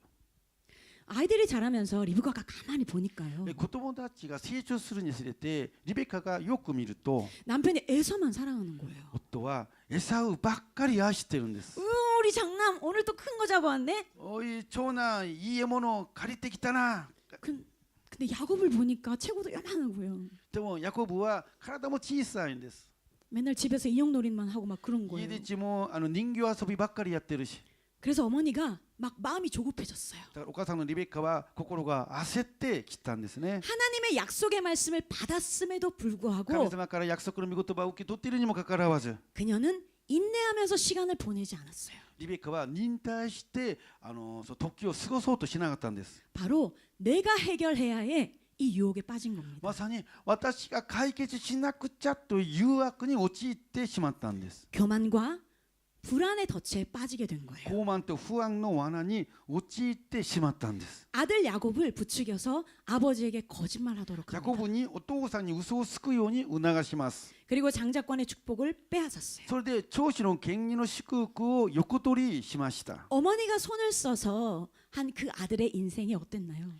아이들이 자라면서 리브가가 가만히 보니까요. 子供たちが成長するにつれて、リベカがよく見ると、 남편이 에서만 사랑하는 거예요. 夫はエサウばっかり愛してるんです。 우리 장남 오늘 또 큰 거 잡아왔네. おい長男、いい獲物を借りてきたな。 근데 야곱을 보니까 체구도 요만하고요. でもヤコブは体も小さいんです。 맨날 집에서 인형놀이만 하고 막 그런 家 거예요. でちも人形遊びばっかりやってるし。 그래서 어머니가 막 마음이 조급해졌어요. だからお母さんのリベカは心が焦ってきたんですね。 하나님의 약속의 말씀을 받았음에도 神 불구하고 様から約束の御言葉を受け取っているにもかかわらず、 그녀는 인내하면서 시간을 보내지 않았어요. リベカは忍耐してそう時を過ごそうとしなかったんです。 바로 내가 해결해야 해 이 유혹에 빠진 겁니다. まさに私が解決しなくちゃという誘惑に陥ってしまったんです。 교만과 불안의 덫에 빠지게 된 거예요. 傲慢と不安の罠に陥ってしまったんです。 아들 야곱을 부추겨서 아버지에게 거짓말하도록 ヤコ 합니다. ブにお父さんに嘘をつくように促します。 그리고 장자권의 축복을 빼앗았어요. それで長子の権利の祝福を横取りしました。 어머니가 손을 써서 한 그 아들의 인생이 어땠나요?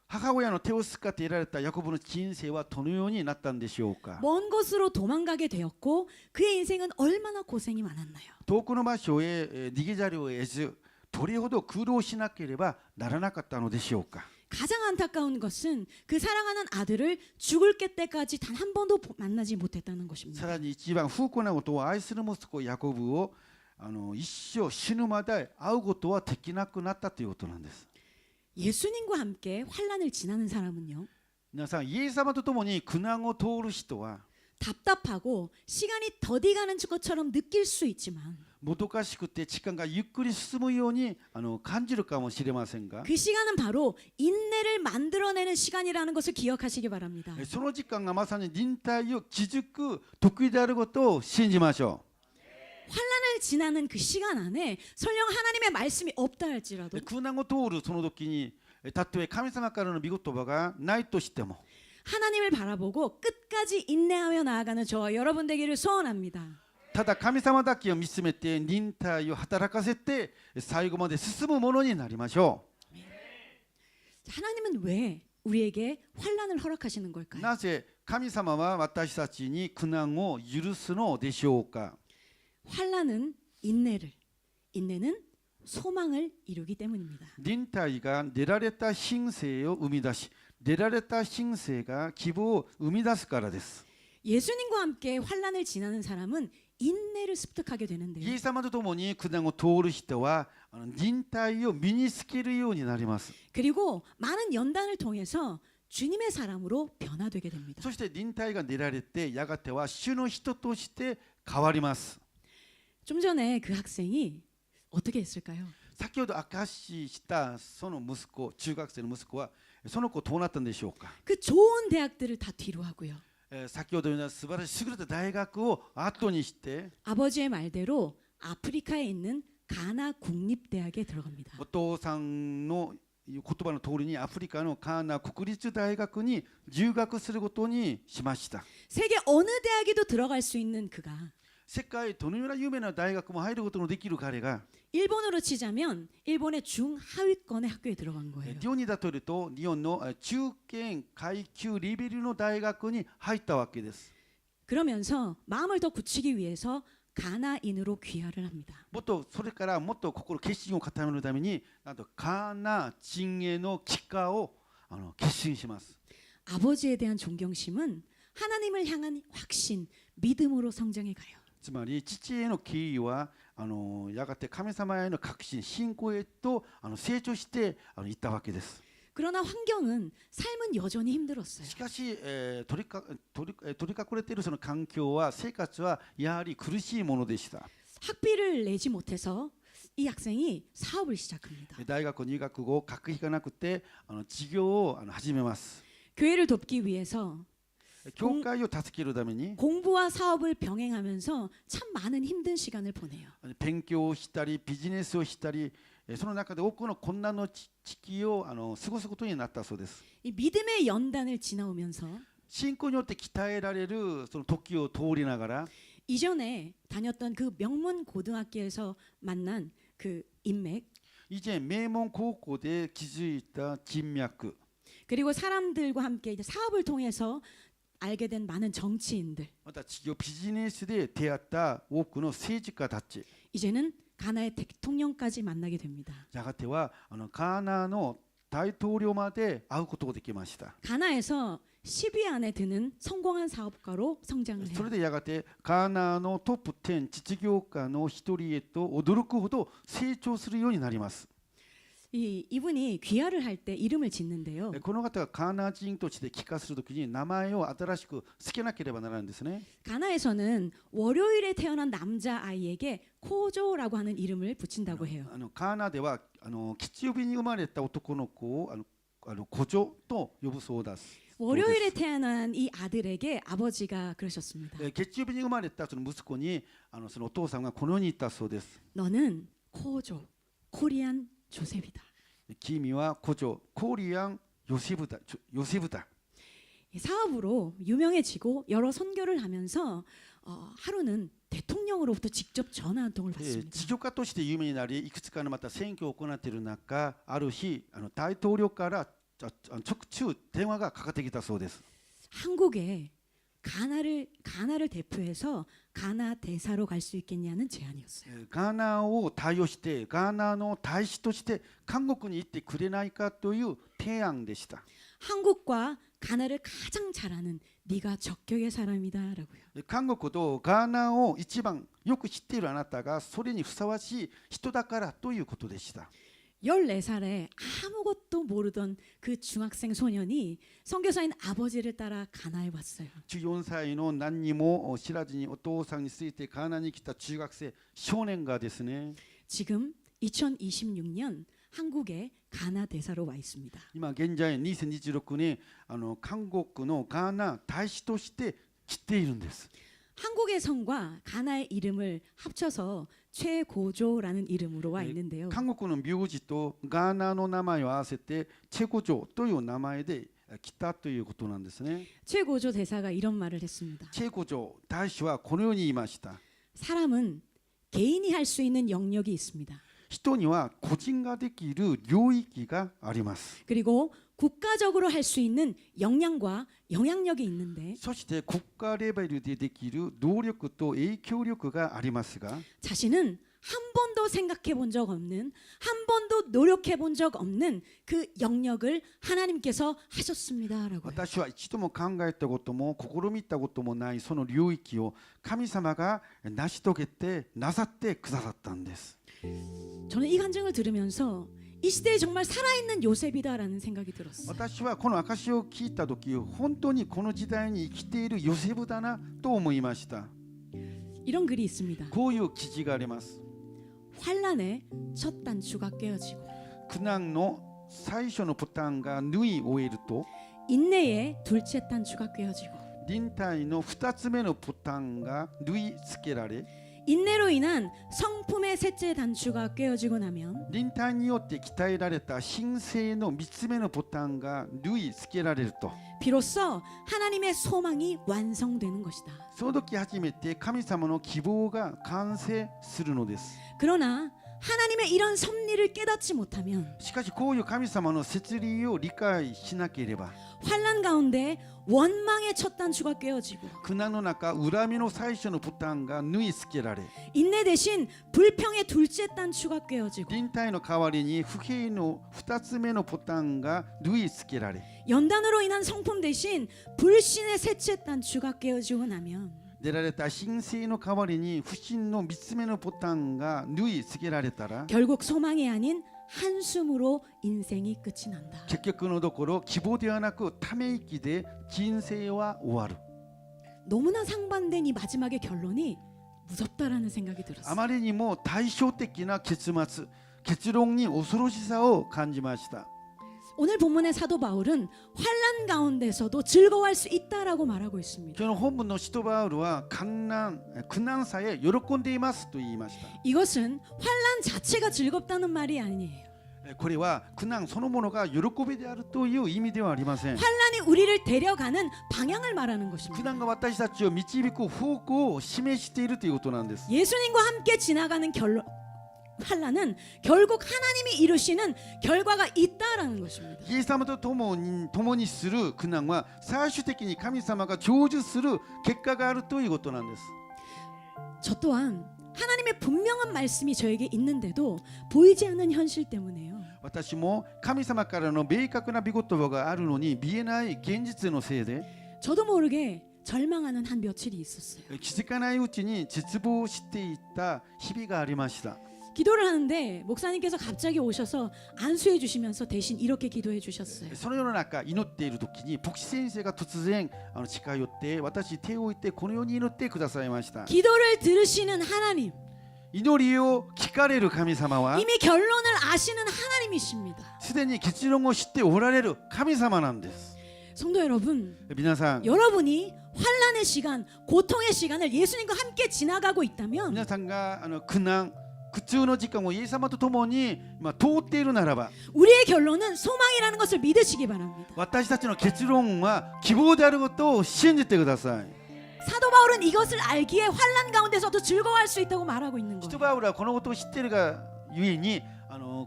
母親の手を使って得られたヤコブの人生はどのようになったんでしょうか。 먼 곳으로 도망가게 되었고 그의 인생은 얼마나 고생이 많았나요? 遠くの場所へ逃げざるを得ず、どれほど苦労しなければならなかったのでしょうか。 가장 안타까운 것은 그 사랑하는 아들을 죽을 때까지 단 한 번도 만나지 못했다는 さ 것입니다. らに一番不幸なことを愛する息子ヤコブを一生死ぬまで会うことはできなくなったということなんです。 예수님과 함께 환란을 지나는 사람은요, 皆さん、イエス様と共に苦難を通る人は 답답하고 시간이 더디 가는 것처럼 느낄 수 있지만 もどかしくて時間がゆっくり進むように感じるかもしれませんが、 그 시간은 바로 인내를 만들어내는 시간이라는 것을 기억하시기 바랍니다. その時間がまさに忍耐を築く時であることを信じましょ 환란을 지나는 그 시간 안에 설령 하나님의 말씀이 없다 う。 할지라도 苦難を通るその時にたとえ神様からの御言葉がないとしても 하나님을 바라보고 끝까지 인내하며 나아가는 저와 여러분 되기를 소원합니다. ただ神様だけを見つめて忍耐を働かせて最後まで進むものになりましょ 하나님은 왜 우리에게 환란을 허락하시는 う。 걸까요? なぜ神様は私たちに苦難を許すのでしょうか。 환란은 인내를, 인내는 소망을 이루기 때문입니다. 忍耐が出られた品性を生み出し、出られた品性が希望を生み出すからです。 예수님과 함께 환란을 지나는 사람은 인내를 습득하게 イ 되는데요. エス様と共に苦難を通る人は忍耐を身につけるようになります。 그리고 많은 연단을 통해서 주님의 사람으로 변화되게 됩니다. そして忍耐が出られてやがては主の人として変わります。 좀 전에 그 학생이 어떻게 했을까요? 先ほど証ししたその息子、中学生の息子はその子どうなったんでしょうか。 그 좋은 대학들을 다 뒤로 하고요. 先ほどのような素晴らしい優れた大学を後にして 아버지의 말대로 아프리카에 있는 가나 국립대학에 들어갑니다. お父さんの言葉の通りにアフリカのカーナ国立大学に留学することにしました。 세계 어느 대학에도 들어갈 수 있는 그가 世界どのような有名な大学も入ることのできる彼が 일본으로 치자면 일본의 중하위권의 학교에 들어간 거예요. 日本に例えると日本の中堅階級レベルの大学に入ったわけです。 그러면서 마음을 더 굳히기 위해서 가나인으로 귀화를 합니다. もっとそれからもっと心決心を固めるためになんとカーナ陣営の帰化を決心します。 아버지에 대한 존경심은 하나님을 향한 확신, 믿음으로 성장해 가요. つまり父への敬意はやがて神様への確信信仰へと成長していったわけです。 그러나 환경은 삶은 여전히 힘들었어요. しかし、取り隠れているその環境は生活はやはり苦しいものでした。 학비를 내지 못해서 이 학생이 사업을 시작합니다. 大学入学後学費がなくて事業を始めます。 교회를 돕기 위해서 教会を助けるために 공부와 사업을 병행하면서 참 많은 힘든 시간을 보내요. 勉強をしたりビジネスをしたりその中で多くの困難の時期を過ごすことになったそうです。 이 믿음의 연단을 지나오면서 信仰によって鍛えられるその時を通りながら 이전에 다녔던 그 명문 고등학교에서 만난 그 인맥 以前名門高校で築いた人脈 그리고 사람들과 함께 이제 사업을 통해서 알게 된 많은 정치인들 また事業ビジネスで出会った多くの政治家たち 이제는 가나의 대통령까지 만나게 됩니다. やがてはカーナの大統領まで会うことができました。 가나에서 10위 안에 드는 성공한 사업가로 성장을 それ 해요. でやがてカーナのトップ10実業家の一人へと驚くほど成長するようになります。 이분이 귀화를 할 때 이름을 짓는데요. この方がカーナ人として帰化するときに名前を新しく付けなければならないんですね。 가나에서는 월요일에 태어난 남자 아이에게 코조라고 하는 이름을 붙인다고 해요. カーナでは吉曜日に生まれた男の子をコジョと呼ぶそうです。 월요일에 태어난 이 아들에게 아버지가 그러셨습니다. 月曜日に生まれたその息子にそのお父さんがこのように言ったそうです。 너는 코조, 코리안 조셉이다. 君はコジョ、コリアンヨセフだ。사업으로 유명해지고 여러 선교를 하면서 하루는 대통령으로부터 직접 전화 한 통을 받습니다. 事業家として有名になりいくつかのまた選挙を行っている中ある日大統領から直中電話がかかってきたそうです。 한국에 가나를 대표해서 가나 대사로 갈 수 있겠냐는 제안이었어요. ガーナを対応してガーナの大使として韓国に行ってくれないかという提案でした。 한국과 가나를 가장 잘 아는 네가 적격의 사람이다라고요. 韓国とガーナを一番よく知っているあなたがそれにふさわしい人だからということでした。 14살에 아무것도 모르던 그 중학생 소년이 선교사인 아버지를 따라 가나에 왔어요. 14歳の何にも知らずにお父さんについてガーナに来た中学生少年がですね、 지금 2026년 한국의 가나 대사로 와 있습니다. 今現在2026年韓国のガーナ大使として来ているんです。 한국의 성과 가나의 이름을 합쳐서 최고조라는 이름으로 와 있는데요. 韓国の名字とガーナの名前を合わせてチェコ城という名前で来たということなんですね。 최고조 대사가 이런 말을 했습니다. チェコ城大使はこのように言いました。 사람은 개인이 할 수 있는 영역이 있습니다. 人には個人ができる領域があります。 그리고 국가적으로 할 수 있는 역량과 영향력이 있는데 そして国家レベルでできる能力と影響力がありますが、 자신은 한 번도 생각해 본 적 없는, 한 번도 노력해 본 적 없는 그 영역을 하나님께서 하셨습니다라고요. 私は一度も考えたことも試みたこともないその領域を神様が成し遂げてなさってくださったんです。 저는 이 간증을 들으면서 이 시대에 정말 살아있는 요셉이다라는 생각이 들었어요. 私はこの証を聞いた時、本当にこの時代に生きているヨセフだなと思いました。 이런 글이 있습니다. こういう記事があります。 환란의 첫 단추가 깨어지고 苦難の最初のボタンが縫い終えると、 인내의 둘째 단추가 깨어지고 忍耐の2つ目のボタンが縫い付けられ、 인내로 인한 성품의 셋째 단추가 깨어지고 나면 忍耐によって鍛えられた神聖の3つ目のボタンが縫い付けられると、 비로소 하나님의 소망이 완성되는 것이다. その時初めて神様の希望が完成するのです。 그러나 하나님의 이런 섭리를 깨닫지 못하면 しかしこういう神様の摂理を理解しなければ、 환란 가운데 원망의 첫 단추가 깨어지고 苦難の中、恨みの最初のボタンが縫い付けられ、 인내 대신 불평의 둘째 단추가 깨어지고 忍耐の代わりに不平の2つ目のボタンが縫い付けられ、 연단으로 인한 성품 대신 불신의 셋째 단추가 깨어지고 나면 出られた神聖の代わりに不信の3つ目のボタンが縫い付けられたら、 결국 소망이 아닌 한숨으로 인생이 끝이 난다. 結局のところ希望ではなくため息で人生は終わる。 너무나 상반된 이 마지막의 결론이 무섭다라는 생각이 あ 들었어요. まりにも対照的な結末、結論に恐ろしさを感じました。 오늘 본문의 사도 바울은 환란 가운데서도 즐거워할 수 있다라고 말하고 있습니다. 今日の本文の使徒パウロは苦難さえ喜んでいますと言いました。 이것은 환란 자체가 즐겁다는 말이 아니에요. これは苦難そのものが喜びであるという意味ではありません。 환란이 우리를 데려가는 방향을 말하는 苦 것입니다. 難が私たちを導く方向を示しているということなんです。 예수님과 함께 지나가는 환란은 결국 하나님이 이루시는 결과가 있다라는 것입니다. イエス様と共にする苦難は最終的に神様が成就する結果があるということなんです。 저 또한 하나님의 분명한 말씀이 저에게 있는데도 보이지 않는 현실 때문에요. 私も神様からの明確な御言葉があるのに見えない現実のせいで 저도 모르게 절망하는 한 며칠이 있었어요. 気づかないうちに絶望していた日々がありました。 기도를 하는데 목사님께서 갑자기 오셔서 안수해 주시면서 대신 이렇게 기도해 주셨어요. その世の中祈っている時に牧師先生が突然近寄って私手を置いてこのように祈ってくださいました。 기도를 들으시는 하나님, 祈りを聞かれる神様は 이미 결론을 아시는 하나님이십니다. すでに結論を知っておられる神様なんです。 성도 여러분, 皆さん 여러분이 환란의 시간, 고통의 시간을 예수님과 함께 지나가고 있다면 皆さんが苦難苦痛の時間をイエス様と共に通っているならば 우리의 결론은 소망이라는 것을 믿으시기 바랍니다. 私たちの結論は希望であることを信じてください。 사도 바울은 이것을 알기에 환란 가운데서도 즐거워할 수 있다고 말하고 있는 使徒 거예요. パウロはこのことを知っているがゆえに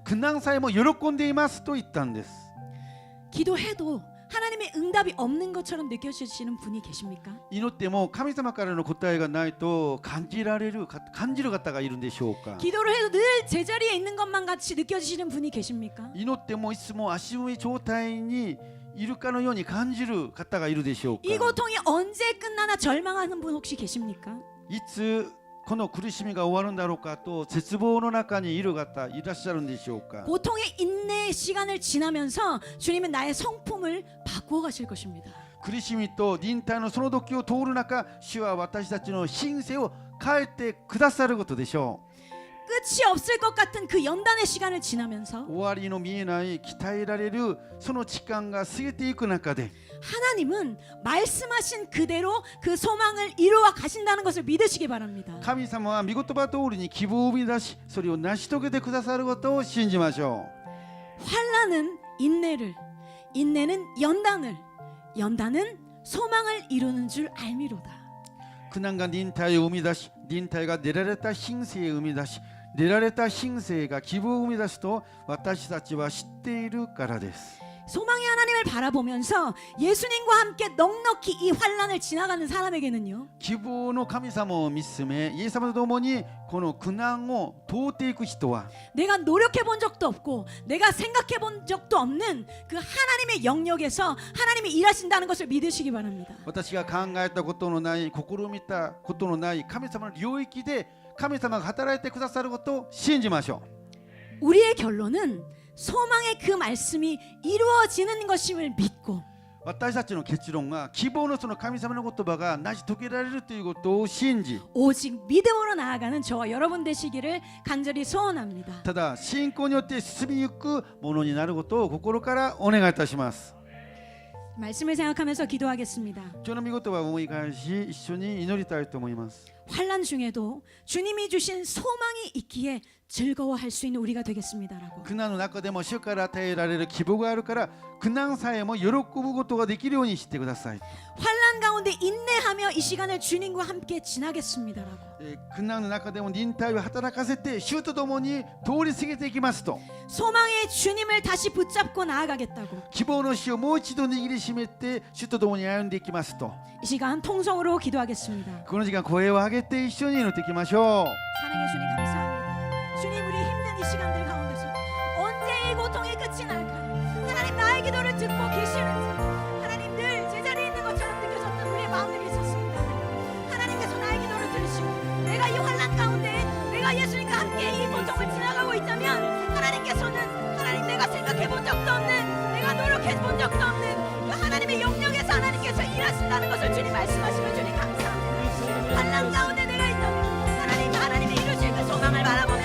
苦難さえも喜んでいますと言ったんです。 기도해도 하나님의 응답이 없는 것처럼 느껴지시는 분이 계십니까? 祈っても神様からの答えがないと感じる方がいるんでしょうか。 기도를 해도 늘 제자리에 있는 것만 같이 느껴지시는 분이 계십니까? 祈ってもいつも足踏み状態にいるかのように感じる方がいるでしょうか。 이 고통이 언제 끝나나 절망하는 분 혹시 계십니까? いつこの苦しみが終わるんだろうかと絶望の中にいる方いらっしゃるんでしょうか。 고통의 인내의 시간을 지나면서 주님은 나의 성품을 바꾸어 가실 것입니다. 苦しみと忍耐のその時を通る中、主は私たちの品性を変えてくださることでしょう。 끝이 없을 것 같은 그 연단의 시간을 지나면서 終わりの見えない鍛えられるその時間が過ぎていく中で、 하나님은 말씀하신 그대로 그 소망을 이루어 가신다는 것을 믿으시기 바랍니다. 神様は御言葉通りに希望を生み出し、それを成し遂げてくださることを信じましょ 환난은 인내를, 인내는 연단을, 연단은 소망을 이루는 줄 알미로다. う。苦難が忍耐を生み出し、忍耐が練られた品性を生み出し、練られた品性が希望を生み出すと私たちは知っているからです。 소망의 하나님을 바라보면서 예수님과 함께 넉넉히 이 환난을 지나가는 사람에게는요, 希望の神様を見つめ、イエス様と共にこの苦難を通っていく人は、 내가 노력해 본 적도 없고 내가 생각해 본 적도 없는 그 하나님의 영역에서 하나님이 일하신다는 것을 믿으시기 바랍니다. 私が考えたことのない、試みたことのない神様の領域で神様が働いてくださることを信じましょう。 우리의 결론은 소망의 그 말씀이 이루어지는 것임을 믿고 私たちの結論が希望のその神様の言葉が成し遂げられるということを信じ、 오직 믿음으로 나아가는 저와 여러분 되시기를 간절히 소원합니다. ただ信仰によって進みゆくものになることを心からお願いいたします。 말씀을 생각하면서 기도하겠습니다. 今日の御言葉を思い返し、一緒に祈りたいと思います。 환난 중에도 주님이 주신 소망이 있기에 즐거워할 수 있는 우리가 되겠습니다라고. 苦難の中でも主から与えられる希望があるから、苦難さえも喜ぶことができるようにしてください。 환난 가운데 인내하며 이 시간을 주님과 함께 지나겠습니다라고. 苦難の中でも忍耐を働かせて主と共に通り過ぎていきますと、 소망의 주님을 다시 붙잡고 나아가겠다고. 希望の主をもう一度握りしめて主と共に歩んでいきますと、 이 시간 통성으로 기도하겠습니다. この時間声を上げて一緒に祈っていきましょう。 사랑의 주님 감사합니다. 주님 우리 힘든 이 시간들 가운데서 언제 이 고통의 끝이 날까요? 하나님 나의 기도를 듣고 계시는지 하나님 늘 제자리에 있는 것처럼 느껴졌던 우리의 마음들이 있었습니다. 하나님께서 나의 기도를 들으시고 내가 이 환난 가운데 내가 예수님과 함께 이 고통을 지나가고 있다면 하나님께서는 하나님 내가 생각해 본 적도 없는 내가 노력해 본 적도 없는 그 하나님의 영역에서 하나님께서 일하신다는 것을 주님 말씀하시면 주님 감사합니다. 환난 가운데 내가 있다면 하나님이 이루실 그 소망을 바라보며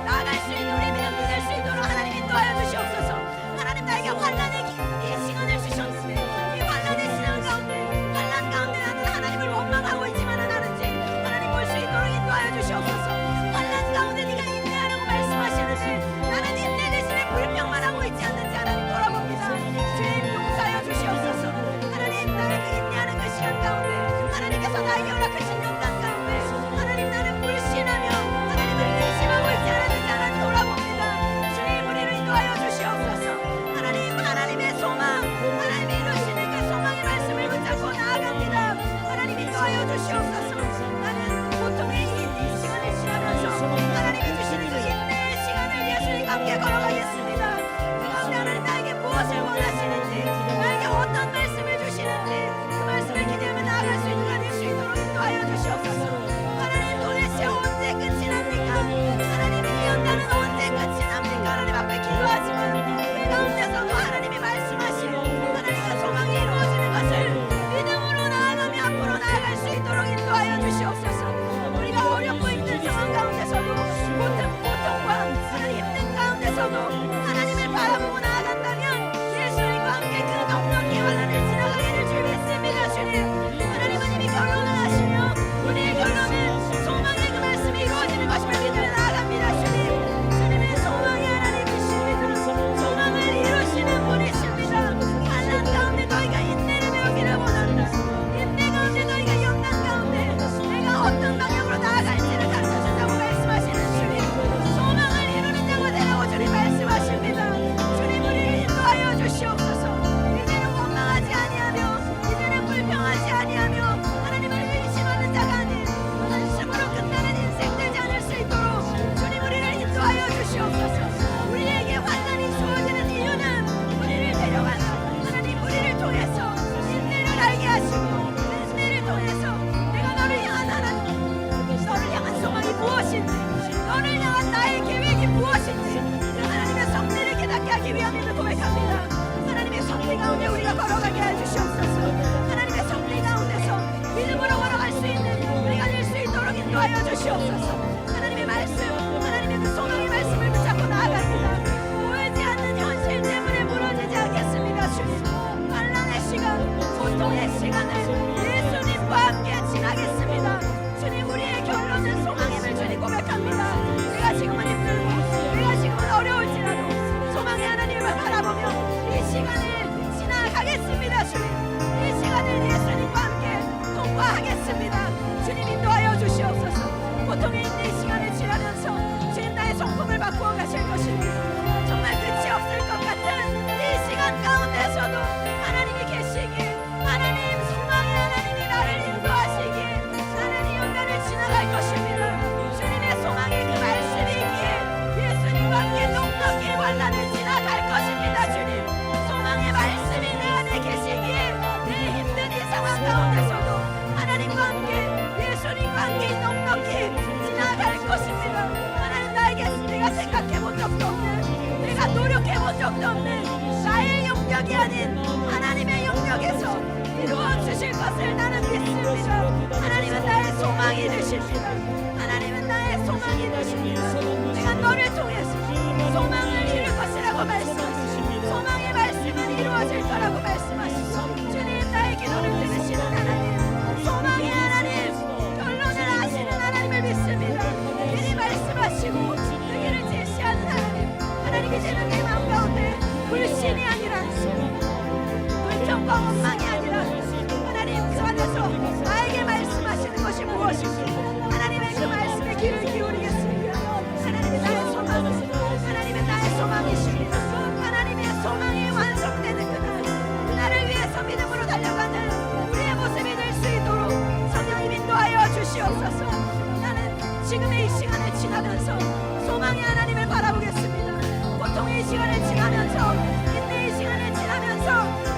나아갈 수 있는 우리 믿음 믿을 수 있도록 하나님 인도하여 주시옵소서. 하나님 나에게 환난의 이 시간을 주셨는데 이 환난의 시간 가운데 환난 가운데 나는 하나님을 원망하고 있지만은 않은지 하나님 볼 수 있도록 인도하여 주시옵소서. 환난 가운데 네가 인내하라고 말씀하시는데 나는 인내 대신에 불평만 하고 있지 않는지 하나님 돌아봅니다. 주님 용서하여 주시옵소서. 하나님 나를 인내하는 그 시간 가운데 하나님께서 나에게 허락하신 연단 가운데 주시옵소서. 하나님의 말씀, 하나님의 그 소망의 말씀을 붙잡고 나아갑니다. 보이지 않는 현실 때문에 무너지지 않겠습니다. 주님, 환난의 시간, 고통의 시간을 예수님과 함께 지나겠습니다. 주님, 우리의 결론은 소망임을 주님 고백합니다. 내가 지금은 힘들고 내가 지금은 어려울지라도 소망의 하나님을 바라보며 이 시간을 지나가겠습니다. 주님, 이 시간을 예수님과 함께 통과하겠습니다. 주님, 인도하여 주시옵소서. 고통에 있는 이 시간을 지나면서 주님, 나의 성품을 바꾸어 가실 것입니다. 정말 끝이 없을 것 같은 이 시간 가운데서도 하나님이 계시기에, 하나님 소망의 하나님이 나를 인도하시기에 하나님 연단을 지나갈 것입니다. 주님의 소망이 그 말씀이기에 예수님과 함께 넉넉히 환난을 지나갈 것입니다. 주님, 소망의 말씀이 내 안에 계시기에 내 힘든 이 상황 가운데서도 하나님과 함께 예수님과 함께 넉넉히 지나갈 것입니다. 하나님, 내가 생각해본 적도 없는, 내가 노력해본 적도 없는 나의 영역이 아닌 하나님의 영역에서 이루어 주실 것을 나는 믿습니다. 하나님은 나의 소망이 되십니다. 하나님은 나의 소망이 되십니다. 내가 너를 통해서 소망을 이룰 것이라고 말씀하시고 소망의 말씀은 이루어질 거라고 말씀하시고, 주님, 나의 기도를 들으시는 하나님, 소망의 하나님, 결론을 아시는 하나님을 믿습니다. 미리 말씀하시고 그 길을 제시하는 하나님, 하나님, 이제는 내 마음 가운데 불신이 아니라 불평과 원망이 아니라 하나님, 그 안에서 나에게 말씀하시는 것이 무엇인지 하나님의 그 말씀에 귀를 기울이겠습니다. 하나님이 나의 소망, 하나님은 나의 소망이십니다. 하나님의 소망이 완성되는 그날을 위해서 믿음으로 달려가는 우리의 모습이 될 수 있도록 성령님 인도하여 주시옵소서. 나는 지금의 이 시간을 지나면서 소망의 하나님을 바라보겠습니다. 고통의 이 시간을 지나면서, 인내의 이 시간을 지나면서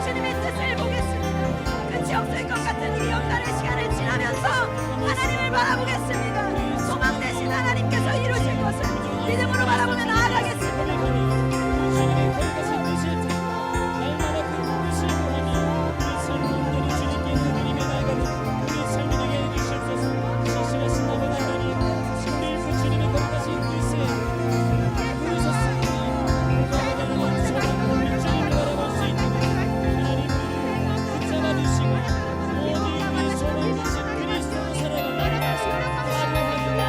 주님의 뜻을 보겠습니다. 끝이 없을 것 같은 이 연단의 시간을 지나면서 하나님을 바라보겠습니다. 소망 대신 하나님께서 이루실 것을 믿음으로 바라보며 나아가겠습니다. 주님의 거룩하신 뜻을 듣고 날마다 그 뜻을 구하며 우리 삶을 온전히 주님께 드리며 나아가는 우리 삶이 되게 해주시옵소서. 신실하신 아버지 하나님, 우리 그 주님의 거룩하신 뜻에 부르셨습니다. 나아가는 소망을 주님을 바라볼 수 있도록 하나님 붙잡아 주시고 오직 우리 소망이신 그리스도로 살아가며 하루하루가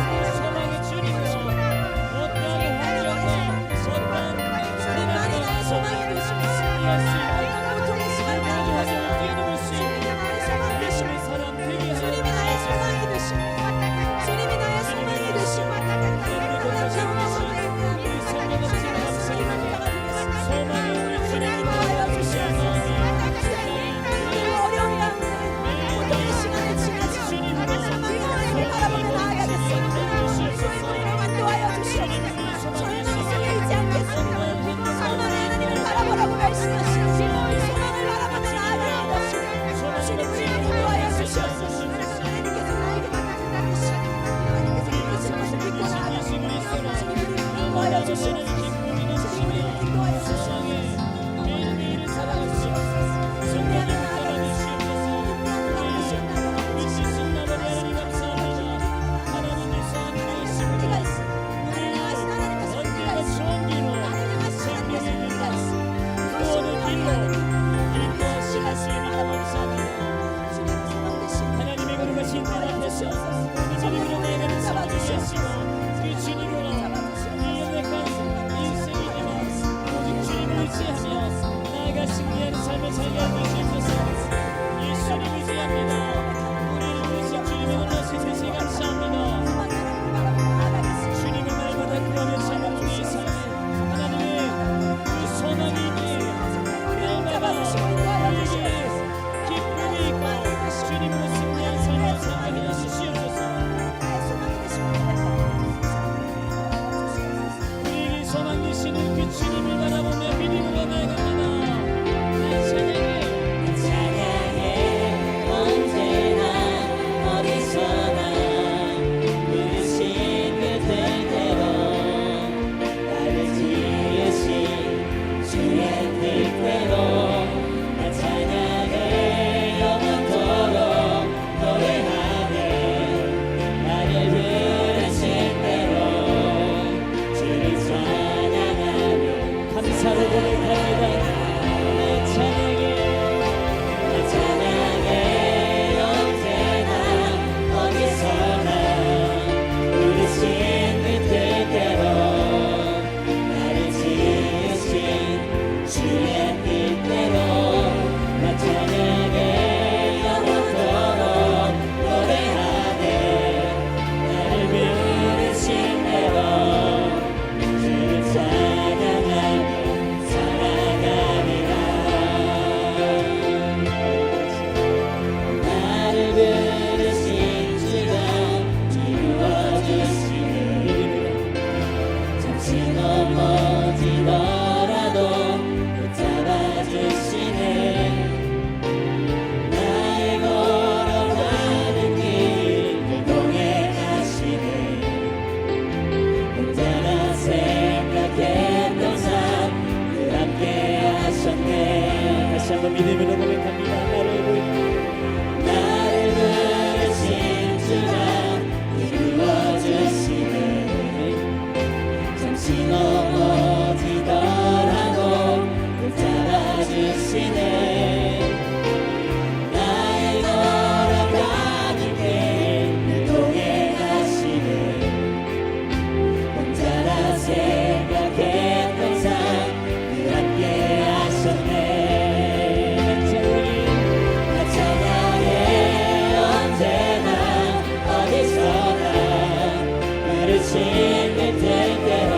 그 소망의 주님으로 어떠한 환경과 어떠한 고난이 나의 소망이 되시며 승리할 수 있고 고통의 시간 가운데서 뛰어넘을 수 있고 예수의 사람 되게 하여 주님이 나의 소망이 되시고, 주님이 나의 소망이 되시고, 우리 거룩하신 우리 성령의 주님 감사합니다. 소망의 우리 주님을 바라봐 주시옵소서. 어려운 가운데 고통의 시간을 지나서 소망의 하나님을 바라보며 나아가겠습니다. 주님, 우리를 인도하여 주시옵소서. 절망 속에 있지 않겠습니다. 소망의 하나님을 바라보라고 말씀하시고 소망을 바라보며 나아갑니다. 주님, 우리를 인도하여 주시옵소서. 하나님께서 나에게 맡겨주신 하나님께서 이루실 것을 믿고 나아갑니다. 주님, 인도하여 주시옵소서. 주님, 인도하여 주시옵소서. 매일매일을 살아갈 수 없어. 성령님 따라 주시옵소서. 미치신 아버지 하나님 감사합니다. 하나님께서 함께 승리가 하시고 있어. 나를 향하신 하나님의 승리가 언제나 있어. 좋은 길로 나를 향하신 하나님의 생명의 승리가 길로 있어. 구원의 길로 인도하시는 시간 주님을 감사합니다. 주님, 소망 되신 하나님의 거룩하신 뜻 앞에서 주님으로 나아가는 삶을 주시고 그 주님으로 이 연약한 인생이지만 오직 주님을 의지하며 나아가 승리하는 삶을 살게 해주시옵소서. 예수를 의지합니다. 우리를 위해서 주님의 놀라신 뜻에 감사합니다. 소망의 하나님을 바라보며 나아가겠습니다. 주님을 날마다 구하며 살아가는 우리의 삶에 하나님의 그 소망이 있기에 날마다 우리에게 기쁨이 있고 주님으로 승리한 삶을 살게 해주시옵소서. 소망이 되시고 우리에게 소망 되시는 그 주님을 바라보며 믿음으로 나아갑니다. 찬양해 언제나 어디서나 부르신 그대로 나를 지으신 주의 뜻대로 나 찬양해 영원토록 노래하네 나를 한번 믿음으로 고백합니다. 나를 부르신 주가 이루어주시네. 잠시 넘어지더라도 붙잡아주시네. 나의 걸어가는 길 인도해 가시네. 혼자라 생각했던 삶 늘 함께 하셨네. 나 찬양해 언제나 어디서나 부르신 그 뜻대로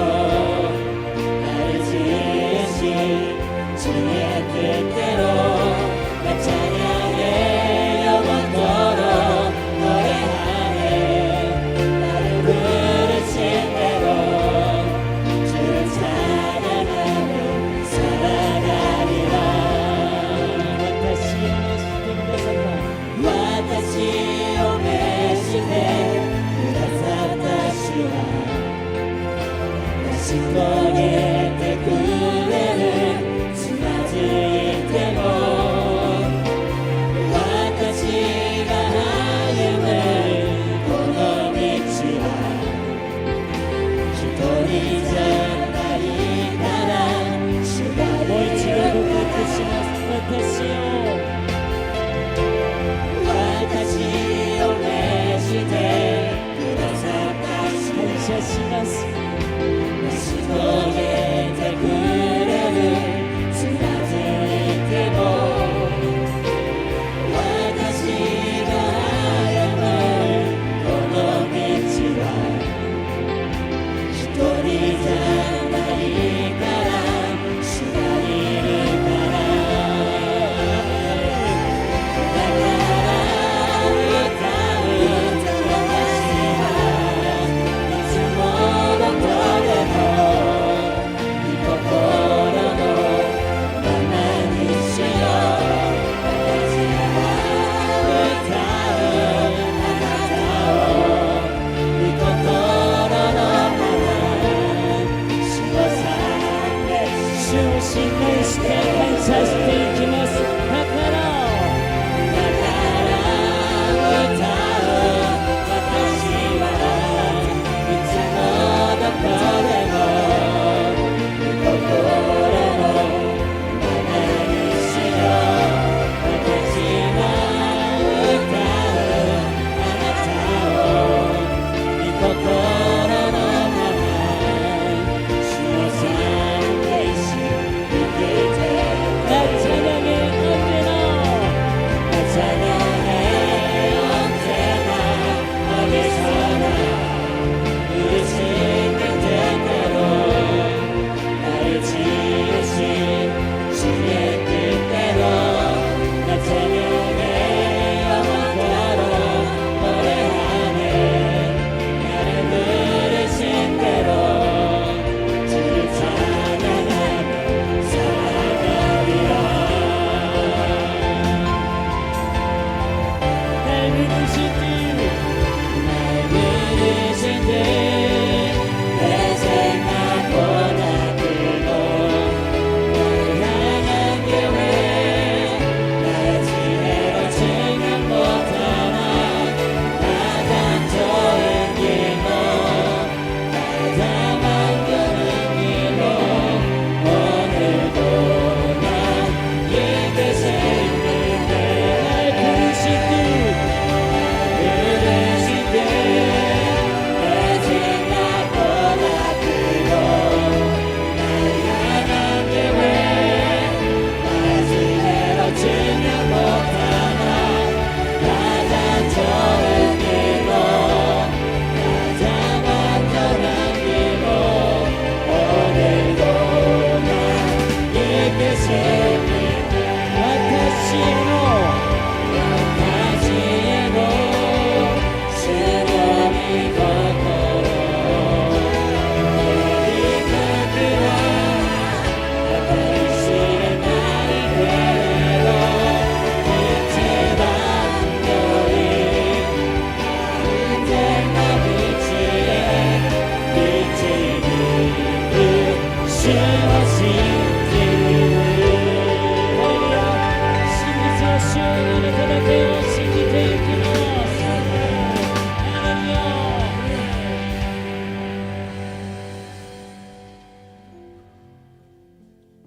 나를 지으신 주의 뜻대로 나 찬양해 영원토록 노래하네. 나를 부르신 대로 주를 찬양하며 살아가리라.私を召してくださった主は成し遂げてくれる。つまずいても私が歩むこの道は一人じゃないから主がいる私を召してくださった主成し遂げてくれる。つまずいても私が歩むこの道は一人じゃないから主がいるから。だから歌う私はいつもどこでも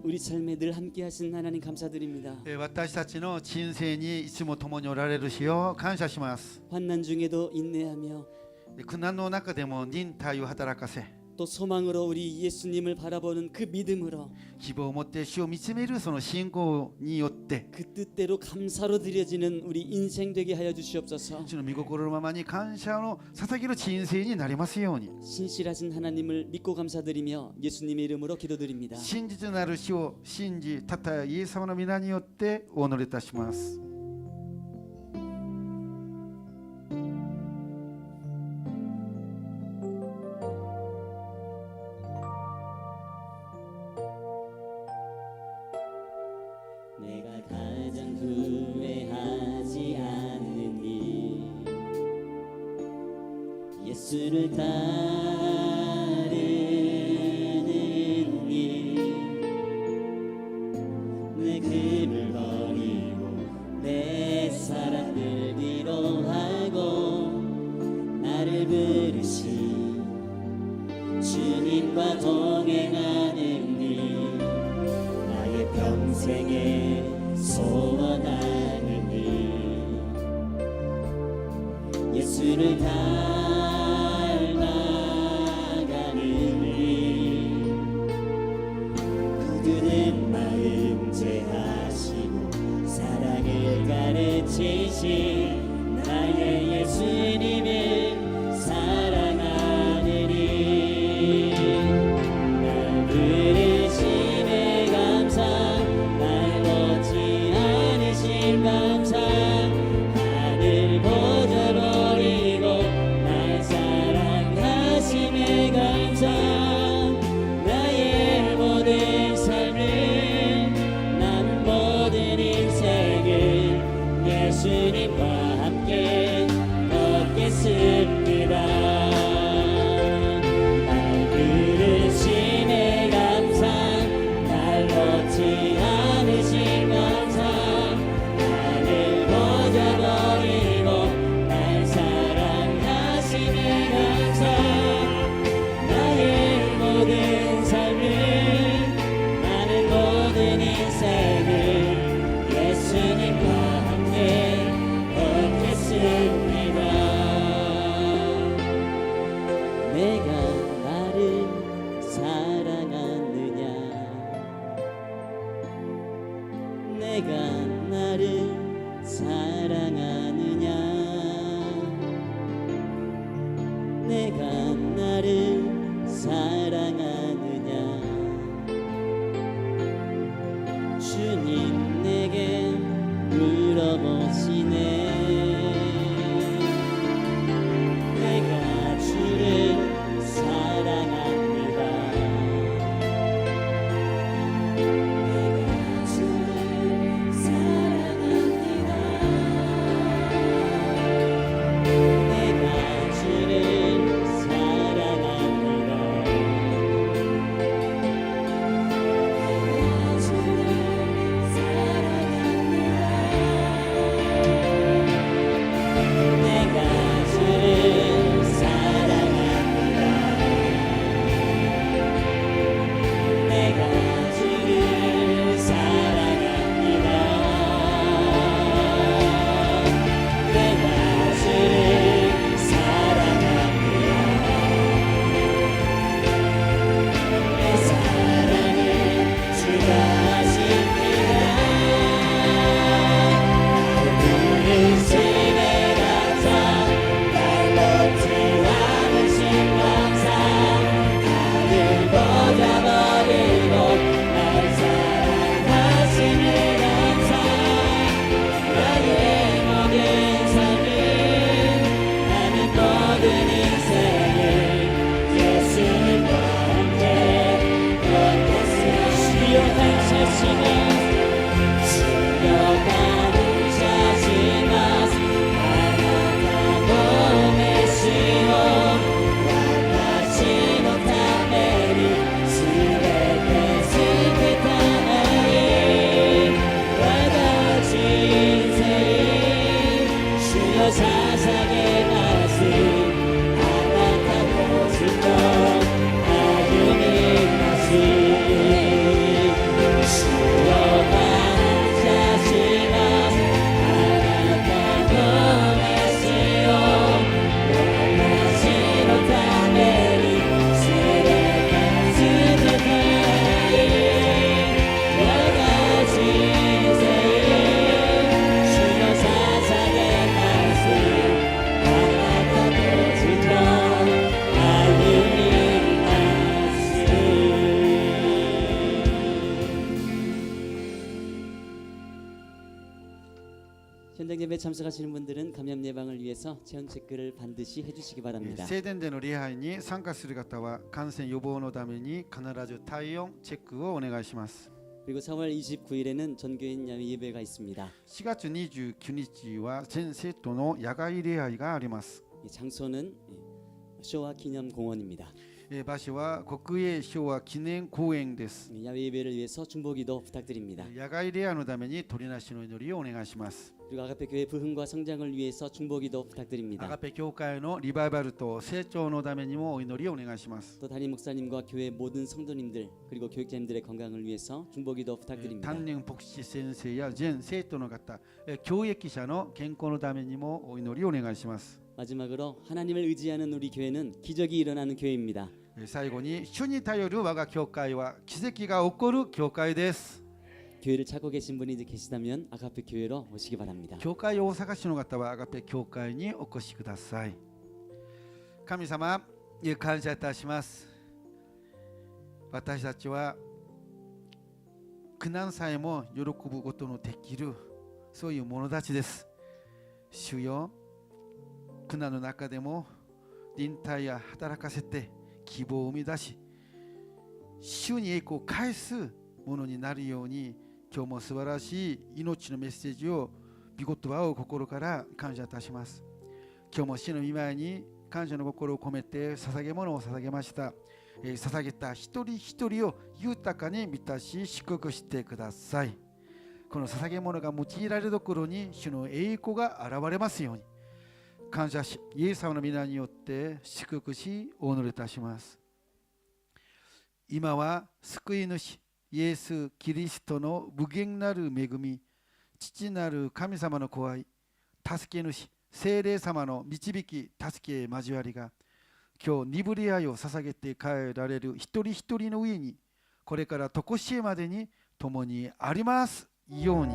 우리 삶에 늘 함께하신 하나님 감사드립니다. 私たちの人生にいつも共におられる日を感謝します。 환난 중에도 인내하며 苦難の中でも忍耐を働かせ、 또 소망으로 우리 예수님을 바라보는 그 믿음으로 希望を持って主を見つめるその信仰によって、 그 뜻대로 감사로 드려지는 우리 인생 되게 하여 주시옵소서. 主の御心のままに感謝の捧げる人生になりますように。 신실하신 하나님을 믿고 감사드리며 예수님의 이름으로 기도드립니다. 真実なる主を信じ、たったイエス様の皆によってお祈りいたします。 내가 가장 후회하지 않는 일 예수를 따르는 일내 그를 버리고 내 사랑을 위로하고 나를 부르신 주님과 동행하는 일 나의 평생에 소원하는 일 예수를 닮아가는 일 굳은 마음 제하시고 사랑을 가르치신 나의 예수님을 사랑하는 일 날 부르심에 감사 날 놓지 않으신 감사 하늘 보자 버리고 날 온라인 예배 참석하시는 분들은 감염 예방을 위해서 체온 체크를 반드시 해주시기 바랍니다. 聖殿での礼拝に参加する方は感染予防のために必ず体温チェックをお願いします。 그리고 4월 29일에는 전교인 야외 예배가 있습니다. 4月29日は全生徒の野外礼拝があります。 장소는 쇼와 기념공원입니다. 場所は国営昭和記念公園です。 야외 예배를 위해서 중보기도 부탁드립니다. 野外礼拝のために取りなしの祈りをお願いします。 그리고 아가페 교회 부흥과 성장을 위해서 중보기도 부탁드립니다. アガペ教会のリバイバルと成長のためにもお祈りをお願いします。 또 담임 목사님과 교회 모든 성도님들 그리고 교육자님들의 건강을 위해서 중보기도 부탁드립니다. 担任牧師先生や全生徒の方、教育者の健康のためにもお祈りをお願いします。 마지막으로 하나님을 의지하는 우리 교회는 기적이 일어나는 교회입니다. 最後に主に頼る我が教会は奇跡が起こる教会です。 교회를 찾고 계신 분이 계시다면 아가페 교회로 오시기 바랍니다. 教会をお探しの方はアガペ教会にお越しください。神様、感謝いたします。私たちは苦難さえも喜ぶことのできるそういう者たちです。主よ、苦難の中でも忍耐や働かせて希望を生み出し、主に栄光を返すものになるように、今日も素晴らしい命のメッセージを、御言葉を心から感謝いたします。今日も主の御前に感謝の心を込めて捧げ物を捧げました。捧げた一人一人を豊かに満たし祝福してください。この捧げ物が用いられるところに主の栄光が現れますように感謝し、イエス様の皆によって祝福しお祈りいたします。今は救い主イエス・キリストの無限なる恵み、父なる神様の子愛、助け主、聖霊様の導き、助け交わりが、今日鈍り愛を捧げて帰られる一人一人の上に、これから常しえまでに共にありますように。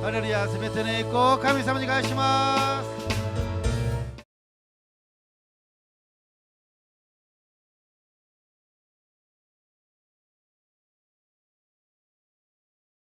ハレルヤ、すべての栄光を神様に返します。